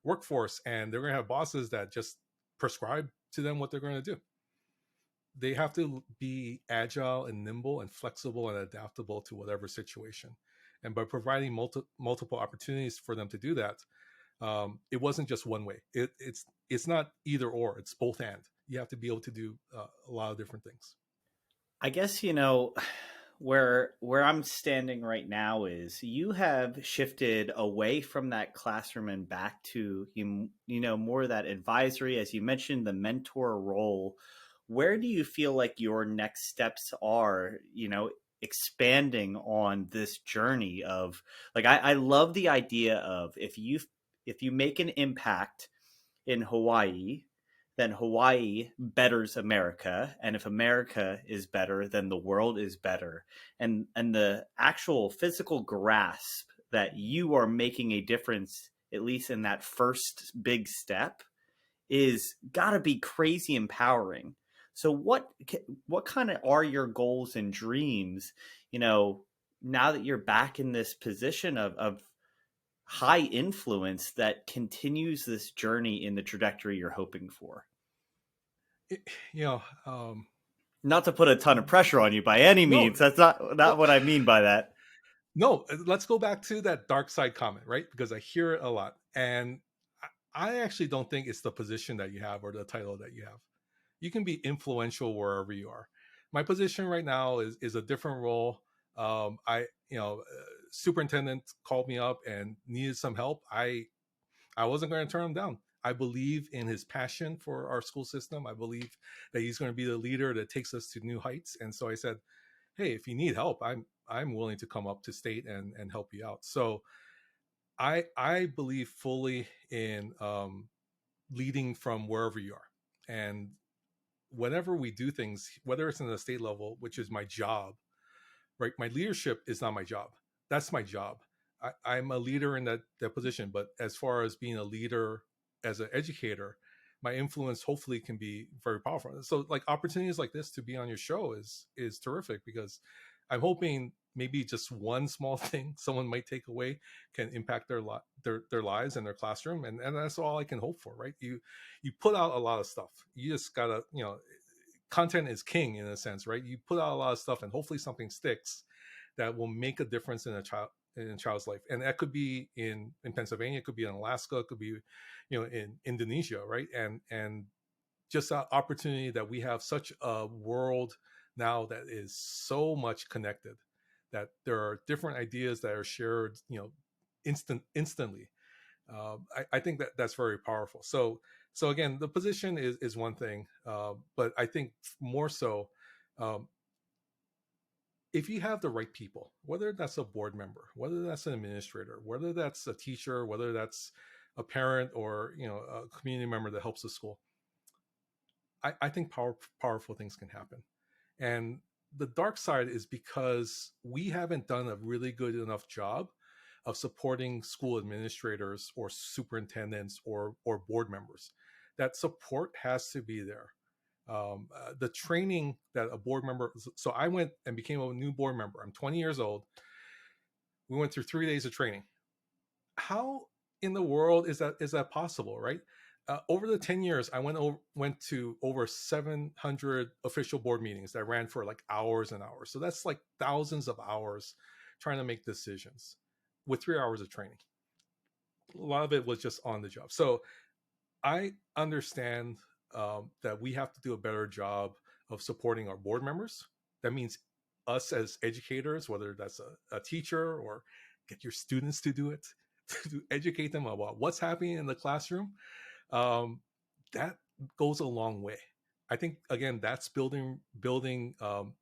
workforce, and they're going to have bosses that just prescribe to them what they're going to do. They have to be agile and nimble and flexible and adaptable to whatever situation. And by providing multiple opportunities for them to do that, it wasn't just one way. It's not either or. It's both and. You have to be able to do a lot of different things. I guess, where I'm standing right now is you have shifted away from that classroom and back to, more of that advisory, as you mentioned, the mentor role. Where do you feel like your next steps are, expanding on this journey of, like, I love the idea of if you make an impact in Hawaii, then Hawaii betters America. And if America is better, then the world is better. And the actual physical grasp that you are making a difference, at least in that first big step, is gotta be crazy empowering. So what kind of are your goals and dreams, now that you're back in this position of high influence that continues this journey in the trajectory you're hoping for? Not to put a ton of pressure on you by any means. That's not what I mean by that. No, let's go back to that dark side comment, right? Because I hear it a lot. And I actually don't think it's the position that you have or the title that you have. You can be influential wherever you are. My position right now is a different role. Superintendent called me up and needed some help. I wasn't going to turn him down. I believe in his passion for our school system. I believe that he's going to be the leader that takes us to new heights. And so I said, hey, if you need help, I'm willing to come up to state and help you out. So I believe fully in leading from wherever you are. And whenever we do things, whether it's in the state level, which is my job, right? My leadership is not my job. That's my job. I'm a leader in that position. But as far as being a leader as an educator, my influence hopefully can be very powerful. So like opportunities like this to be on your show is terrific, because I'm hoping maybe just one small thing someone might take away can impact their lives and their classroom. And that's all I can hope for, right? You put out a lot of stuff. You just gotta, content is king in a sense, right? You put out a lot of stuff and hopefully something sticks that will make a difference in a child's life. And that could be in Pennsylvania, it could be in Alaska, it could be, in Indonesia, right? And just that opportunity that we have such a world now that is so much connected, that there are different ideas that are shared, instantly. I think that's very powerful. So again, the position is one thing, but I think more so, if you have the right people, whether that's a board member, whether that's an administrator, whether that's a teacher, whether that's a parent or a community member that helps the school, I think powerful things can happen. And the dark side is because we haven't done a really good enough job of supporting school administrators or superintendents or board members. That support has to be there. The training that a board member, so I went and became a new board member. I'm 20 years old. We went through 3 days of training. How in the world is that possible, right? Over the 10 years, I went to over 700 official board meetings that ran for like hours and hours. So that's like thousands of hours trying to make decisions with 3 hours of training. A lot of it was just on the job. So I understand that we have to do a better job of supporting our board members. That means us as educators, whether that's a teacher or get your students to do it, to educate them about what's happening in the classroom. That goes a long way. I think again, that's building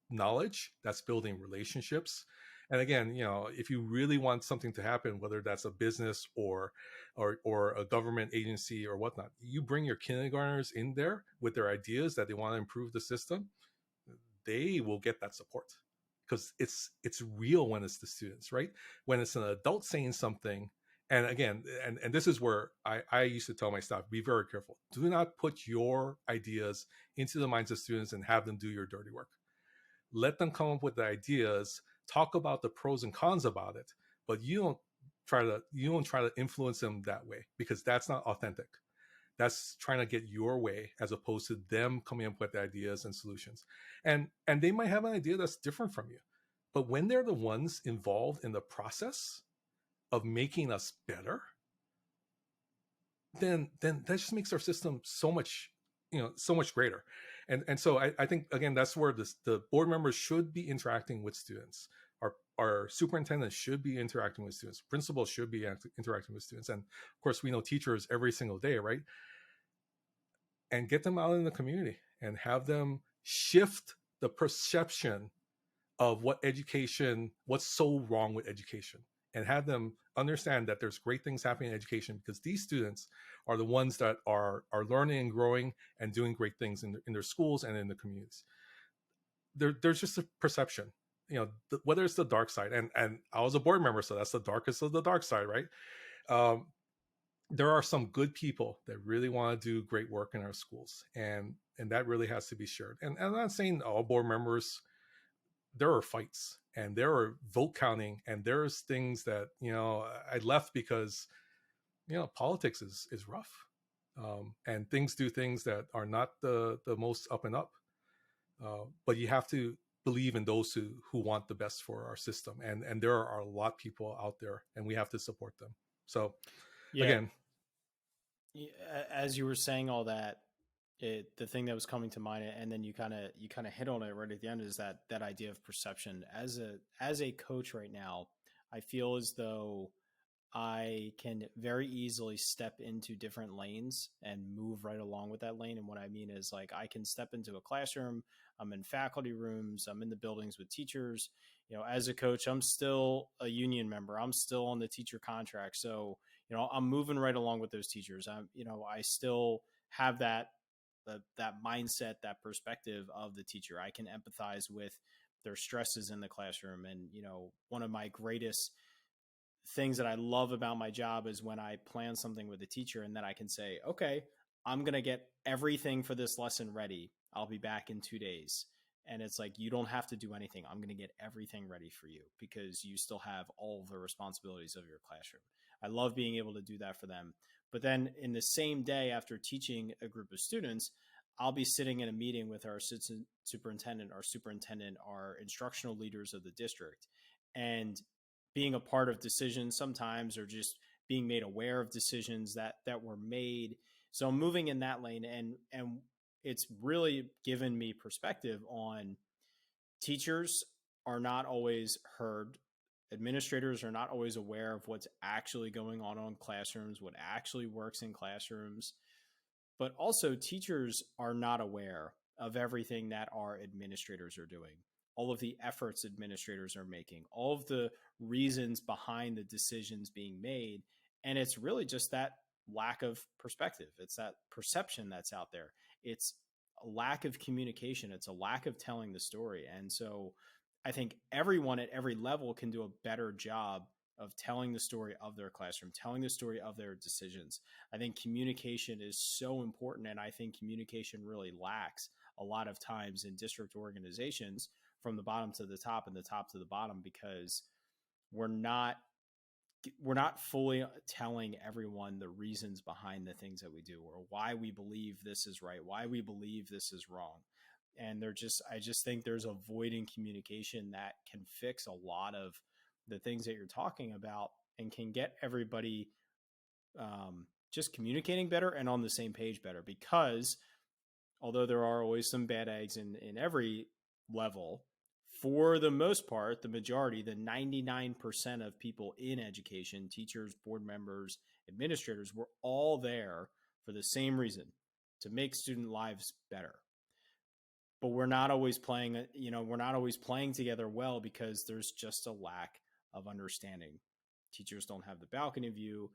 knowledge, that's building relationships. And again, if you really want something to happen, whether that's a business or a government agency or whatnot, you bring your kindergartners in there with their ideas that they want to improve the system. They will get that support, because it's real when it's the students, right? When it's an adult saying something. And again, and this is where I used to tell my staff, be very careful. Do not put your ideas into the minds of students and have them do your dirty work. Let them come up with the ideas, talk about the pros and cons about it, but you don't try to influence them that way, because that's not authentic. That's trying to get your way, as opposed to them coming up with ideas and solutions. And they might have an idea that's different from you, but when they're the ones involved in the process of making us better, then that just makes our system so much greater. And so I think, again, that's where the board members should be interacting with students. Our superintendents should be interacting with students. Principals should be interacting with students. And of course, we know teachers every single day, right? And get them out in the community and have them shift the perception of what's so wrong with education, and have them understand that there's great things happening in education, because these students are the ones that are learning and growing and doing great things in their schools and in the communities. There's just a perception, whether it's the dark side, and I was a board member, so that's the darkest of the dark side, right? There are some good people that really want to do great work in our schools, and that really has to be shared. And I'm not saying all board members. There are fights, and there are vote counting, and there's things that I left because politics is rough, and do things that are not the most up and up. But you have to believe in those who want the best for our system, and there are a lot of people out there, and we have to support them. So again, as you were saying all that, the thing that was coming to mind, and then you kind of hit on it right at the end, is that idea of perception. As a coach right now, I feel as though I can very easily step into different lanes and move right along with that lane. And what I mean is, like, I can step into a classroom, I'm in faculty rooms, I'm in the buildings with teachers. As a coach, I'm still a union member, I'm still on the teacher contract. So, I'm moving right along with those teachers. I still have that mindset, that perspective of the teacher. I can empathize with their stresses in the classroom. And, one of my greatest things that I love about my job is when I plan something with a teacher and then I can say, okay, I'm going to get everything for this lesson ready. I'll be back in 2 days. And it's like, you don't have to do anything. I'm going to get everything ready for you, because you still have all of the responsibilities of your classroom. I love being able to do that for them. But then in the same day, after teaching a group of students, I'll be sitting in a meeting with our assistant superintendent, our instructional leaders of the district, and being a part of decisions sometimes, or just being made aware of decisions that were made. So I'm moving in that lane, and it's really given me perspective on teachers are not always heard. Administrators are not always aware of what's actually going on classrooms, what actually works in classrooms. But also, teachers are not aware of everything that our administrators are doing, all of the efforts administrators are making, all of the reasons behind the decisions being made. And it's really just that lack of perspective. It's that perception that's out there. It's a lack of communication. It's a lack of telling the story. And so I think everyone at every level can do a better job of telling the story of their classroom, telling the story of their decisions. I think communication is so important, and I think communication really lacks a lot of times in district organizations, from the bottom to the top and the top to the bottom, because we're not fully telling everyone the reasons behind the things that we do, or why we believe this is right, why we believe this is wrong. And I just think there's a void in communication that can fix a lot of the things that you're talking about, and can get everybody just communicating better and on the same page better. Because although there are always some bad eggs in every level, for the most part, the majority, the 99% of people in education, teachers, board members, administrators, were all there for the same reason: to make student lives better. but we're not always playing, we're not always playing together well because there's just a lack of understanding. Teachers don't have the balcony view.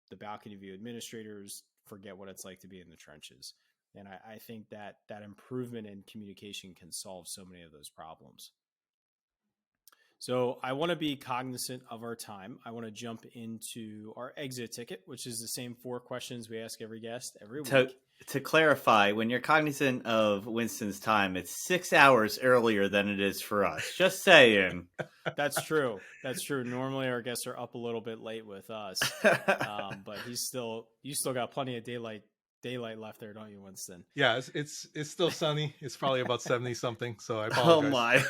The balcony view administrators forget what it's like to be in the trenches. And I think that improvement in communication can solve so many of those problems. So I want to be cognizant of our time. I want to jump into our exit ticket, which is the same 4 questions we ask every guest every week. To clarify, when you're cognizant of Winston's time, it's 6 hours earlier than it is for us. Just saying. That's true. That's true. Normally our guests are up a little bit late with us, but you still got plenty of daylight left there, don't you, Winston? Yeah, it's still sunny. It's probably about 70 something. So I apologize. Oh my.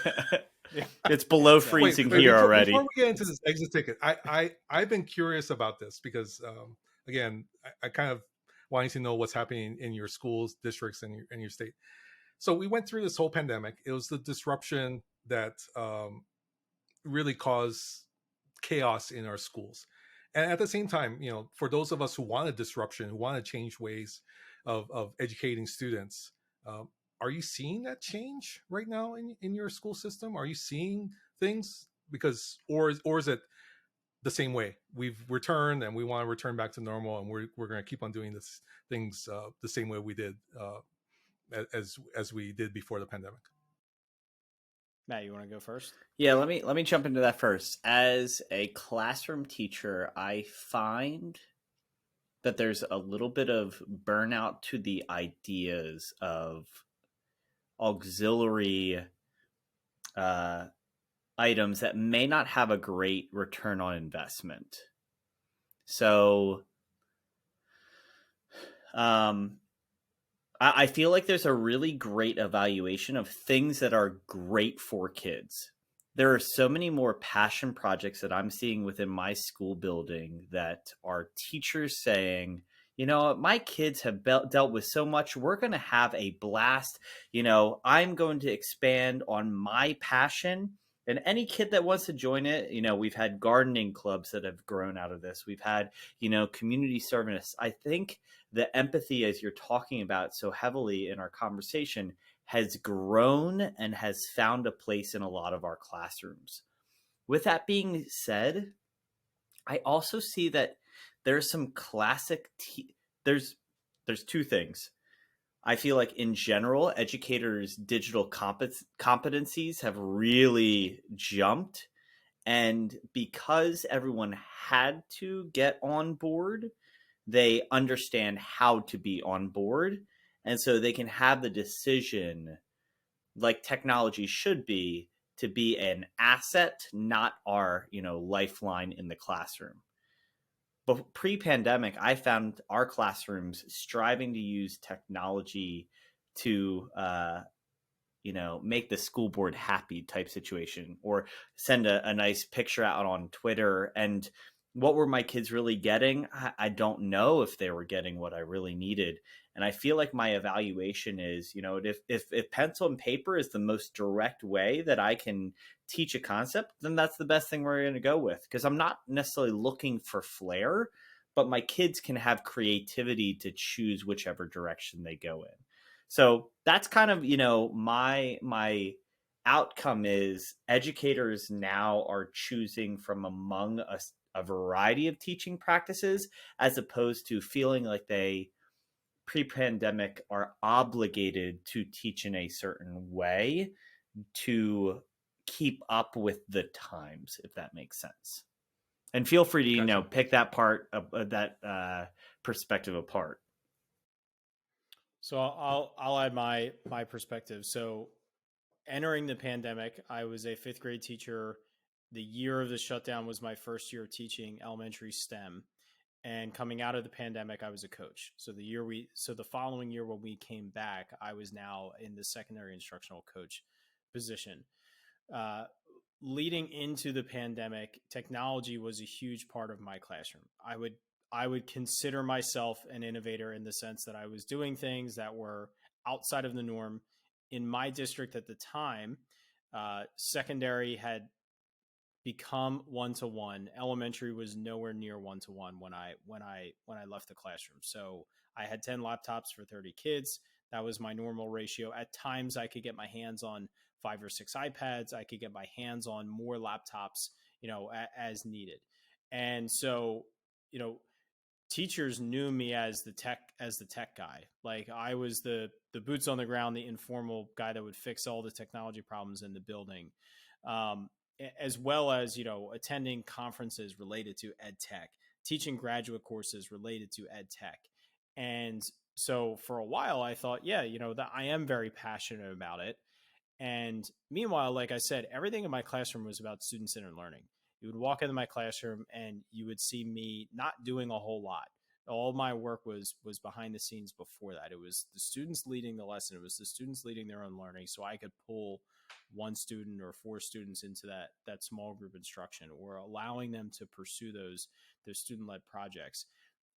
It's below freezing here already. Before we get into this exit ticket, I've been curious about this because, again, I kind of wanting to know what's happening in your schools, districts, and your state. So we went through this whole pandemic. It was the disruption that really caused chaos in our schools. And at the same time, for those of us who want a disruption, who want to change ways of educating students, are you seeing that change right now in your school system? Are you seeing things or is it the same way? We've returned and we want to return back to normal, and we're going to keep on doing this things the same way we did as we did before the pandemic. Matt, you want to go first? Yeah, let me jump into that first. As a classroom teacher, I find that there's a little bit of burnout to the ideas of auxiliary items that may not have a great return on investment. So I feel like there's a really great evaluation of things that are great for kids. There are so many more passion projects that I'm seeing within my school building that are teachers saying, my kids have dealt with so much. We're going to have a blast. I'm going to expand on my passion. And any kid that wants to join it, we've had gardening clubs that have grown out of this. We've had, community service. I think the empathy, as you're talking about so heavily in our conversation, has grown and has found a place in a lot of our classrooms. With that being said, I also see that there's some classic there's 2 things. I feel like in general, educators' digital competencies have really jumped. And because everyone had to get on board, they understand how to be on board. And so they can have the decision, like technology should be, to be an asset, not our, lifeline in the classroom. But pre-pandemic, I found our classrooms striving to use technology to, make the school board happy type situation, or send a nice picture out on Twitter. And what were my kids really getting? I don't know if they were getting what I really needed. And I feel like my evaluation is, if pencil and paper is the most direct way that I can teach a concept, then that's the best thing we're going to go with. Because I'm not necessarily looking for flair, but my kids can have creativity to choose whichever direction they go in. So that's kind of, my outcome is educators now are choosing from among a variety of teaching practices, as opposed to feeling like they pre-pandemic are obligated to teach in a certain way to keep up with the times, if that makes sense. And feel free to, Gotcha. Pick that part of that perspective apart. So I'll add my perspective. So entering the pandemic, I was a 5th grade teacher. The year of the shutdown was my first year teaching elementary STEM. And coming out of the pandemic, I was a coach. So the following year when we came back, I was now in the secondary instructional coach position. Leading into the pandemic, technology was a huge part of my classroom. I would consider myself an innovator in the sense that I was doing things that were outside of the norm. In my district at the time, secondary had become 1-to-1. Elementary was nowhere near 1-to-1 when I left the classroom. So I had 10 laptops for 30 kids. That was my normal ratio. At times I could get my hands on 5 or 6 iPads. I could get my hands on more laptops, as needed. And so, teachers knew me as the tech guy. Like I was the boots on the ground, the informal guy that would fix all the technology problems in the building, as well as attending conferences related to ed tech, teaching graduate courses related to ed tech. And so for a while I thought, that I am very passionate about it. And meanwhile, like I said, everything in my classroom was about student-centered learning. You would walk into my classroom and you would see me not doing a whole lot. All my work was behind the scenes before that. It was the students leading the lesson. It was the students leading their own learning. So I could pull one student or 4 students into that small group instruction, or allowing them to pursue those student-led projects.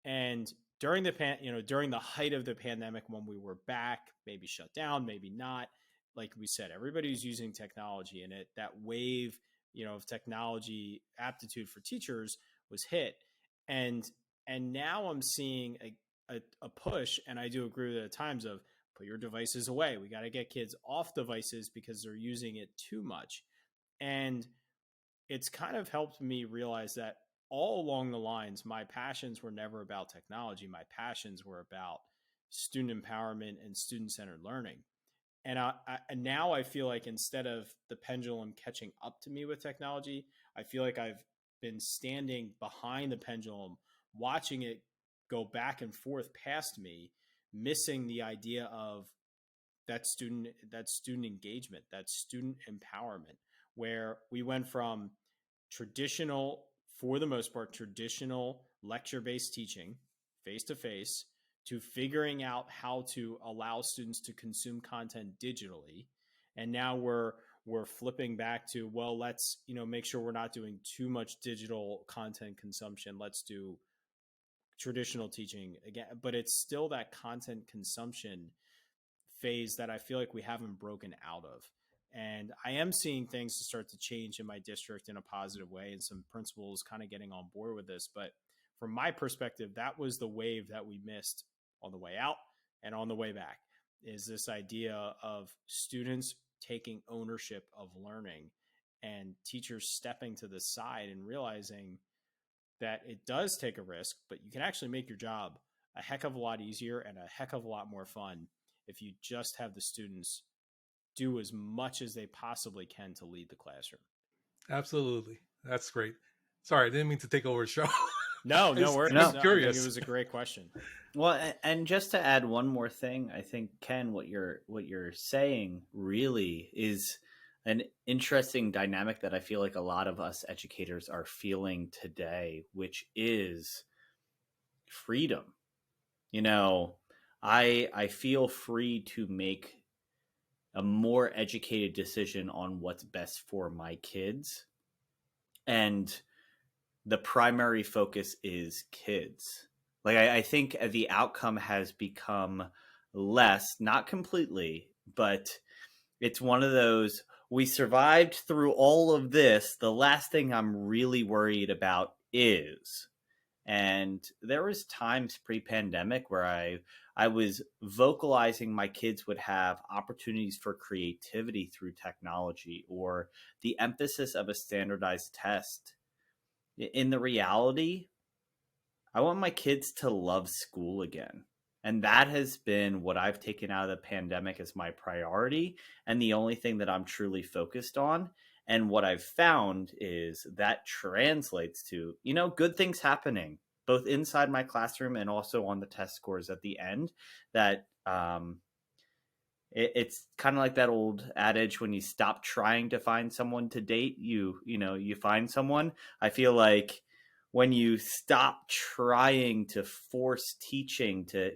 And during the height of the pandemic, when we were back, maybe shut down, maybe not, like we said, everybody's using technology, and that wave of technology aptitude for teachers was hit. And now I'm seeing a push, and I do agree with it at times, of put your devices away. We got to get kids off devices because they're using it too much. And it's kind of helped me realize that all along the lines, my passions were never about technology. My passions were about student empowerment and student-centered learning. And now I feel like instead of the pendulum catching up to me with technology, I feel like I've been standing behind the pendulum, watching it go back and forth past me, missing the idea of that student engagement, that student empowerment, where we went from traditional, for the most part, traditional lecture-based teaching, face-to-face, to figuring out how to allow students to consume content digitally. And now we're flipping back to, well, let's, make sure we're not doing too much digital content consumption. Let's do traditional teaching again. But it's still that content consumption phase that I feel like we haven't broken out of. And I am seeing things to start to change in my district in a positive way, and some principals kind of getting on board with this. But from my perspective, that was the wave that we missed on the way out and on the way back, is this idea of students taking ownership of learning and teachers stepping to the side and realizing that it does take a risk, but you can actually make your job a heck of a lot easier and a heck of a lot more fun if you just have the students do as much as they possibly can to lead the classroom. Absolutely. That's great. Sorry, I didn't mean to take over the show. No worries. I'm No, curious. I think it was a great question. Well, and just to add one more thing, I think, Ken, what you're saying really is an interesting dynamic that I feel like a lot of us educators are feeling today, which is freedom. I feel free to make a more educated decision on what's best for my kids. And the primary focus is kids. Like, I think the outcome has become less, not completely, but it's one of those, we survived through all of this. The last thing I'm really worried about is. And there was times pre-pandemic where I was vocalizing my kids would have opportunities for creativity through technology, or the emphasis of a standardized test. In the reality, I want my kids to love school again. And that has been what I've taken out of the pandemic as my priority, and the only thing that I'm truly focused on. And what I've found is that translates to, good things happening, both inside my classroom and also on the test scores at the end. That it's kind of like that old adage, when you stop trying to find someone to date, you find someone. I feel like when you stop trying to force teaching to,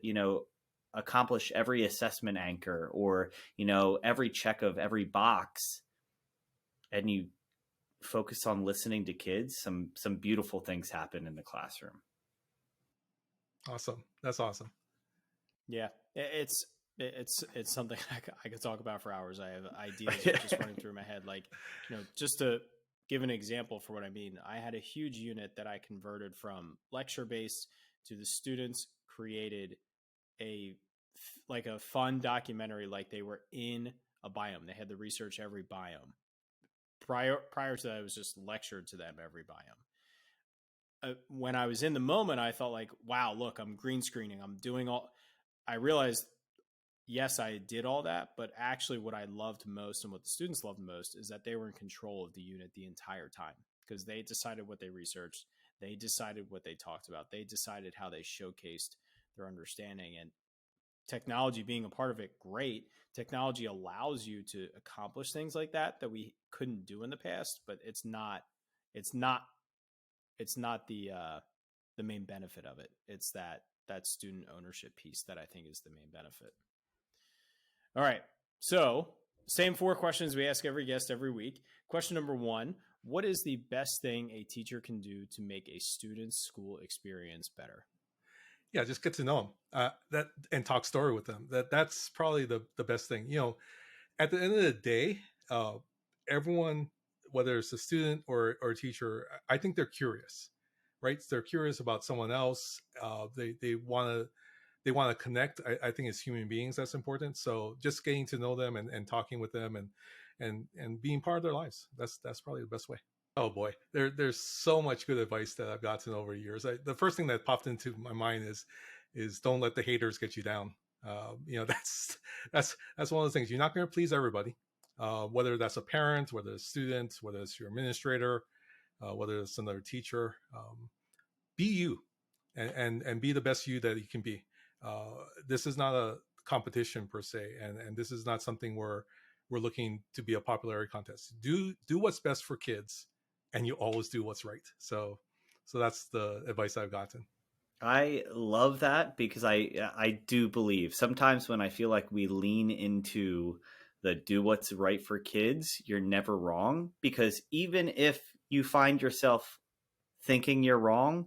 accomplish every assessment anchor, or, every check of every box, and you focus on listening to kids, some beautiful things happen in the classroom. Awesome. That's awesome. Yeah, it's something I could talk about for hours. I have ideas just running through my head. Like, just to give an example for what I mean, I had a huge unit that I converted from lecture based to the students created a like a fun documentary, like they were in a biome. They had to research every biome. Prior to that, it was just lectured to them every biome. When I was in the moment, I felt like, wow, look, I'm green screening. I'm doing all. I realized, yes, I did all that, but actually, what I loved most and what the students loved most is that they were in control of the unit the entire time, because they decided what they researched, they decided what they talked about, they decided how they showcased their understanding. And technology being a part of it, great. Technology allows you to accomplish things like that we couldn't do in the past, but it's not the main benefit of it. It's that student ownership piece that I think is the main benefit. All right. So, same 4 questions we ask every guest every week. Question number 1, what is the best thing a teacher can do to make a student's school experience better? Yeah, just get to know them and talk story with them. That's probably the best thing. At the end of the day, everyone, whether it's a student or a teacher, I think they're curious, right? They're curious about someone else. They want to connect. I think as human beings, that's important. So just getting to know them and talking with them and being part of their lives. That's probably the best way. Oh boy, there's so much good advice that I've gotten over the years. The first thing that popped into my mind is don't let the haters get you down. That's one of the things. You're not going to please everybody, whether that's a parent, whether it's a student, whether it's your administrator, whether it's another teacher. Be you, and be the best you that you can be. This is not a competition per se, and this is not something where we're looking to be a popularity contest. Do what's best for kids, and you always do what's right. So that's the advice I've gotten. I love that, because I do believe sometimes when I feel like we lean into the do what's right for kids, you're never wrong. Because even if you find yourself thinking you're wrong,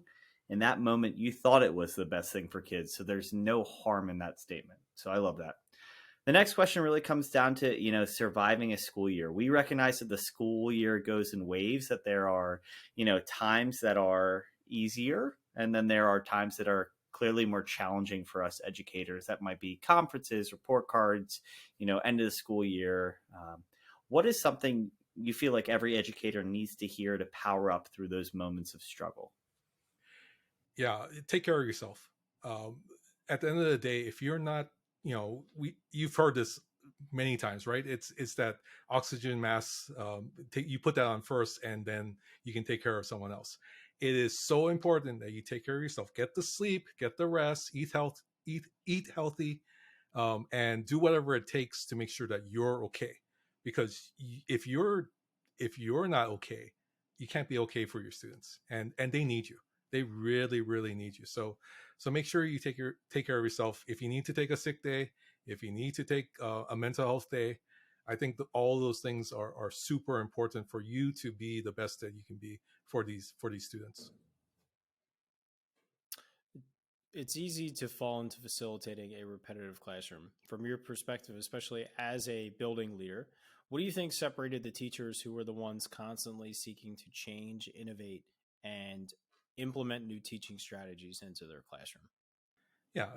in that moment you thought it was the best thing for kids. So there's no harm in that statement. So I love that. The next question really comes down to, surviving a school year. We recognize that the school year goes in waves, that there are, times that are easier, and then there are times that are clearly more challenging for us educators. That might be conferences, report cards, end of the school year. What is something you feel like every educator needs to hear to power up through those moments of struggle? Yeah, take care of yourself. At the end of the day, if you're not, you've heard this many times, right? It's that oxygen mask. You put that on first, and then you can take care of someone else. It is so important that you take care of yourself. Get the sleep, get the rest, eat healthy, and do whatever it takes to make sure that you're okay. Because if you're not okay, you can't be okay for your students, and they need you. They really, really need you. So make sure you take care of yourself. If you need to take a sick day, if you need to take a mental health day, I think that all those things are super important for you to be the best that you can be for these students. It's easy to fall into facilitating a repetitive classroom. From your perspective, especially as a building leader, what do you think separated the teachers who were the ones constantly seeking to change, innovate, and implement new teaching strategies into their classroom? Yeah,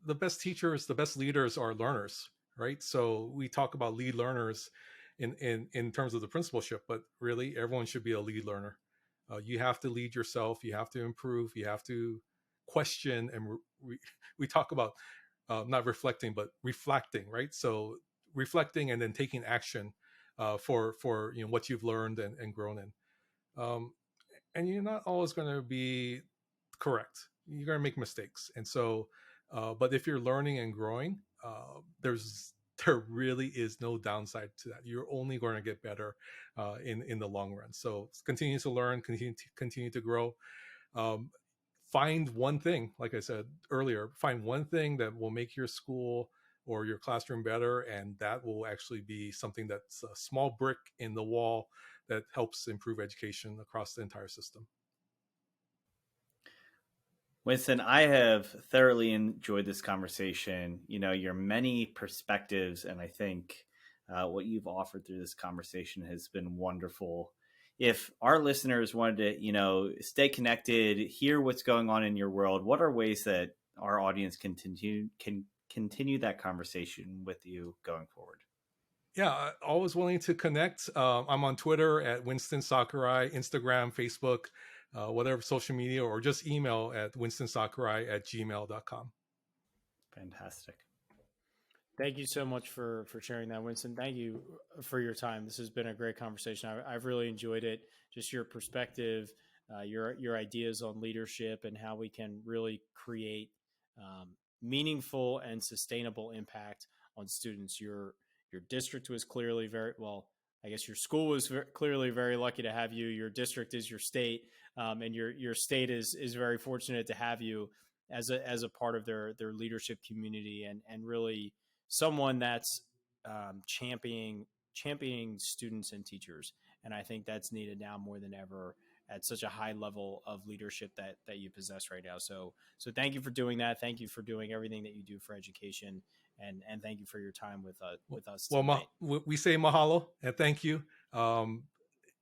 the best teachers, the best leaders are learners, right? So we talk about lead learners in terms of the principalship, but really everyone should be a lead learner. You have to lead yourself. You have to improve. You have to question, and we talk about not reflecting, but reflecting, right? So reflecting and then taking action for what you've learned and grown in. And you're not always going to be correct. You're going to make mistakes, and so but if you're learning and growing, there really is no downside to that. You're only going to get better in the long run. So continue to learn, continue to grow. Find one thing, like I said earlier, find one thing that will make your school or your classroom better, and that will actually be something that's a small brick in the wall that helps improve education across the entire system. Winston, I have thoroughly enjoyed this conversation. Your many perspectives, and I think what you've offered through this conversation has been wonderful. If our listeners wanted to, stay connected, hear what's going on in your world, what are ways that our audience can continue that conversation with you going forward? Yeah, always willing to connect. I'm on Twitter at Winston Sakurai, Instagram, Facebook, whatever social media, or just email at winstonsakura@gmail.com. Fantastic. Thank you so much for sharing that, Winston. Thank you for your time. This has been a great conversation. I've really enjoyed it. Just your perspective, your ideas on leadership and how we can really create meaningful and sustainable impact on students. Your district was clearly very well. I guess your school was clearly very lucky to have you. Your district is your state, and your state is very fortunate to have you as a part of their leadership community, and really someone that's championing students and teachers. And I think that's needed now more than ever at such a high level of leadership that you possess right now. So thank you for doing that. Thank you for doing everything that you do for education. And thank you for your time with us tonight. Well, we say mahalo and thank you.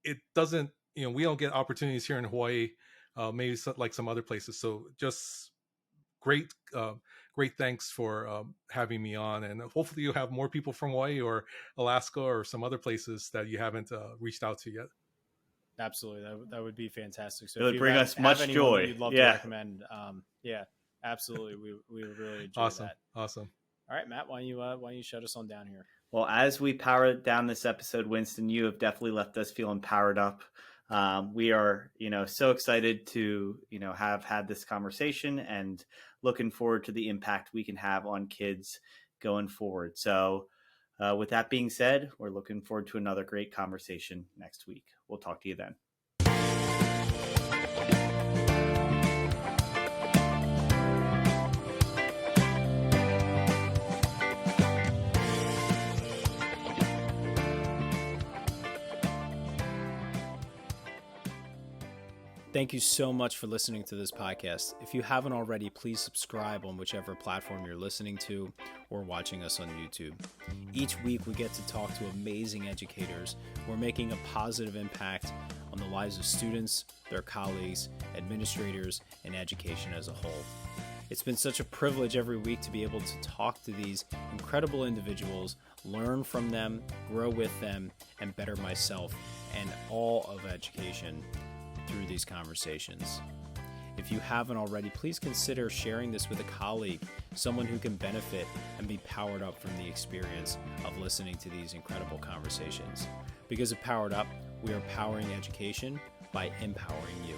It doesn't, we don't get opportunities here in Hawaii, maybe like some other places. So just great thanks for having me on, and hopefully you'll have more people from Hawaii or Alaska or some other places that you haven't reached out to yet. Absolutely, that would be fantastic. So it would bring us much joy. You'd love to recommend. Yeah, absolutely. We would really enjoy that. Awesome. All right, Matt, why don't you shut us on down here? Well, as we power down this episode, Winston, you have definitely left us feeling powered up. We are, so excited to, have had this conversation and looking forward to the impact we can have on kids going forward. So with that being said, we're looking forward to another great conversation next week. We'll talk to you then. Thank you so much for listening to this podcast. If you haven't already, please subscribe on whichever platform you're listening to or watching us on YouTube. Each week, we get to talk to amazing educators who are making a positive impact on the lives of students, their colleagues, administrators, and education as a whole. It's been such a privilege every week to be able to talk to these incredible individuals, learn from them, grow with them, and better myself and all of education through these conversations. If you haven't already, please consider sharing this with a colleague, someone who can benefit and be powered up from the experience of listening to these incredible conversations. Because of Powered Up, we are powering education by empowering you.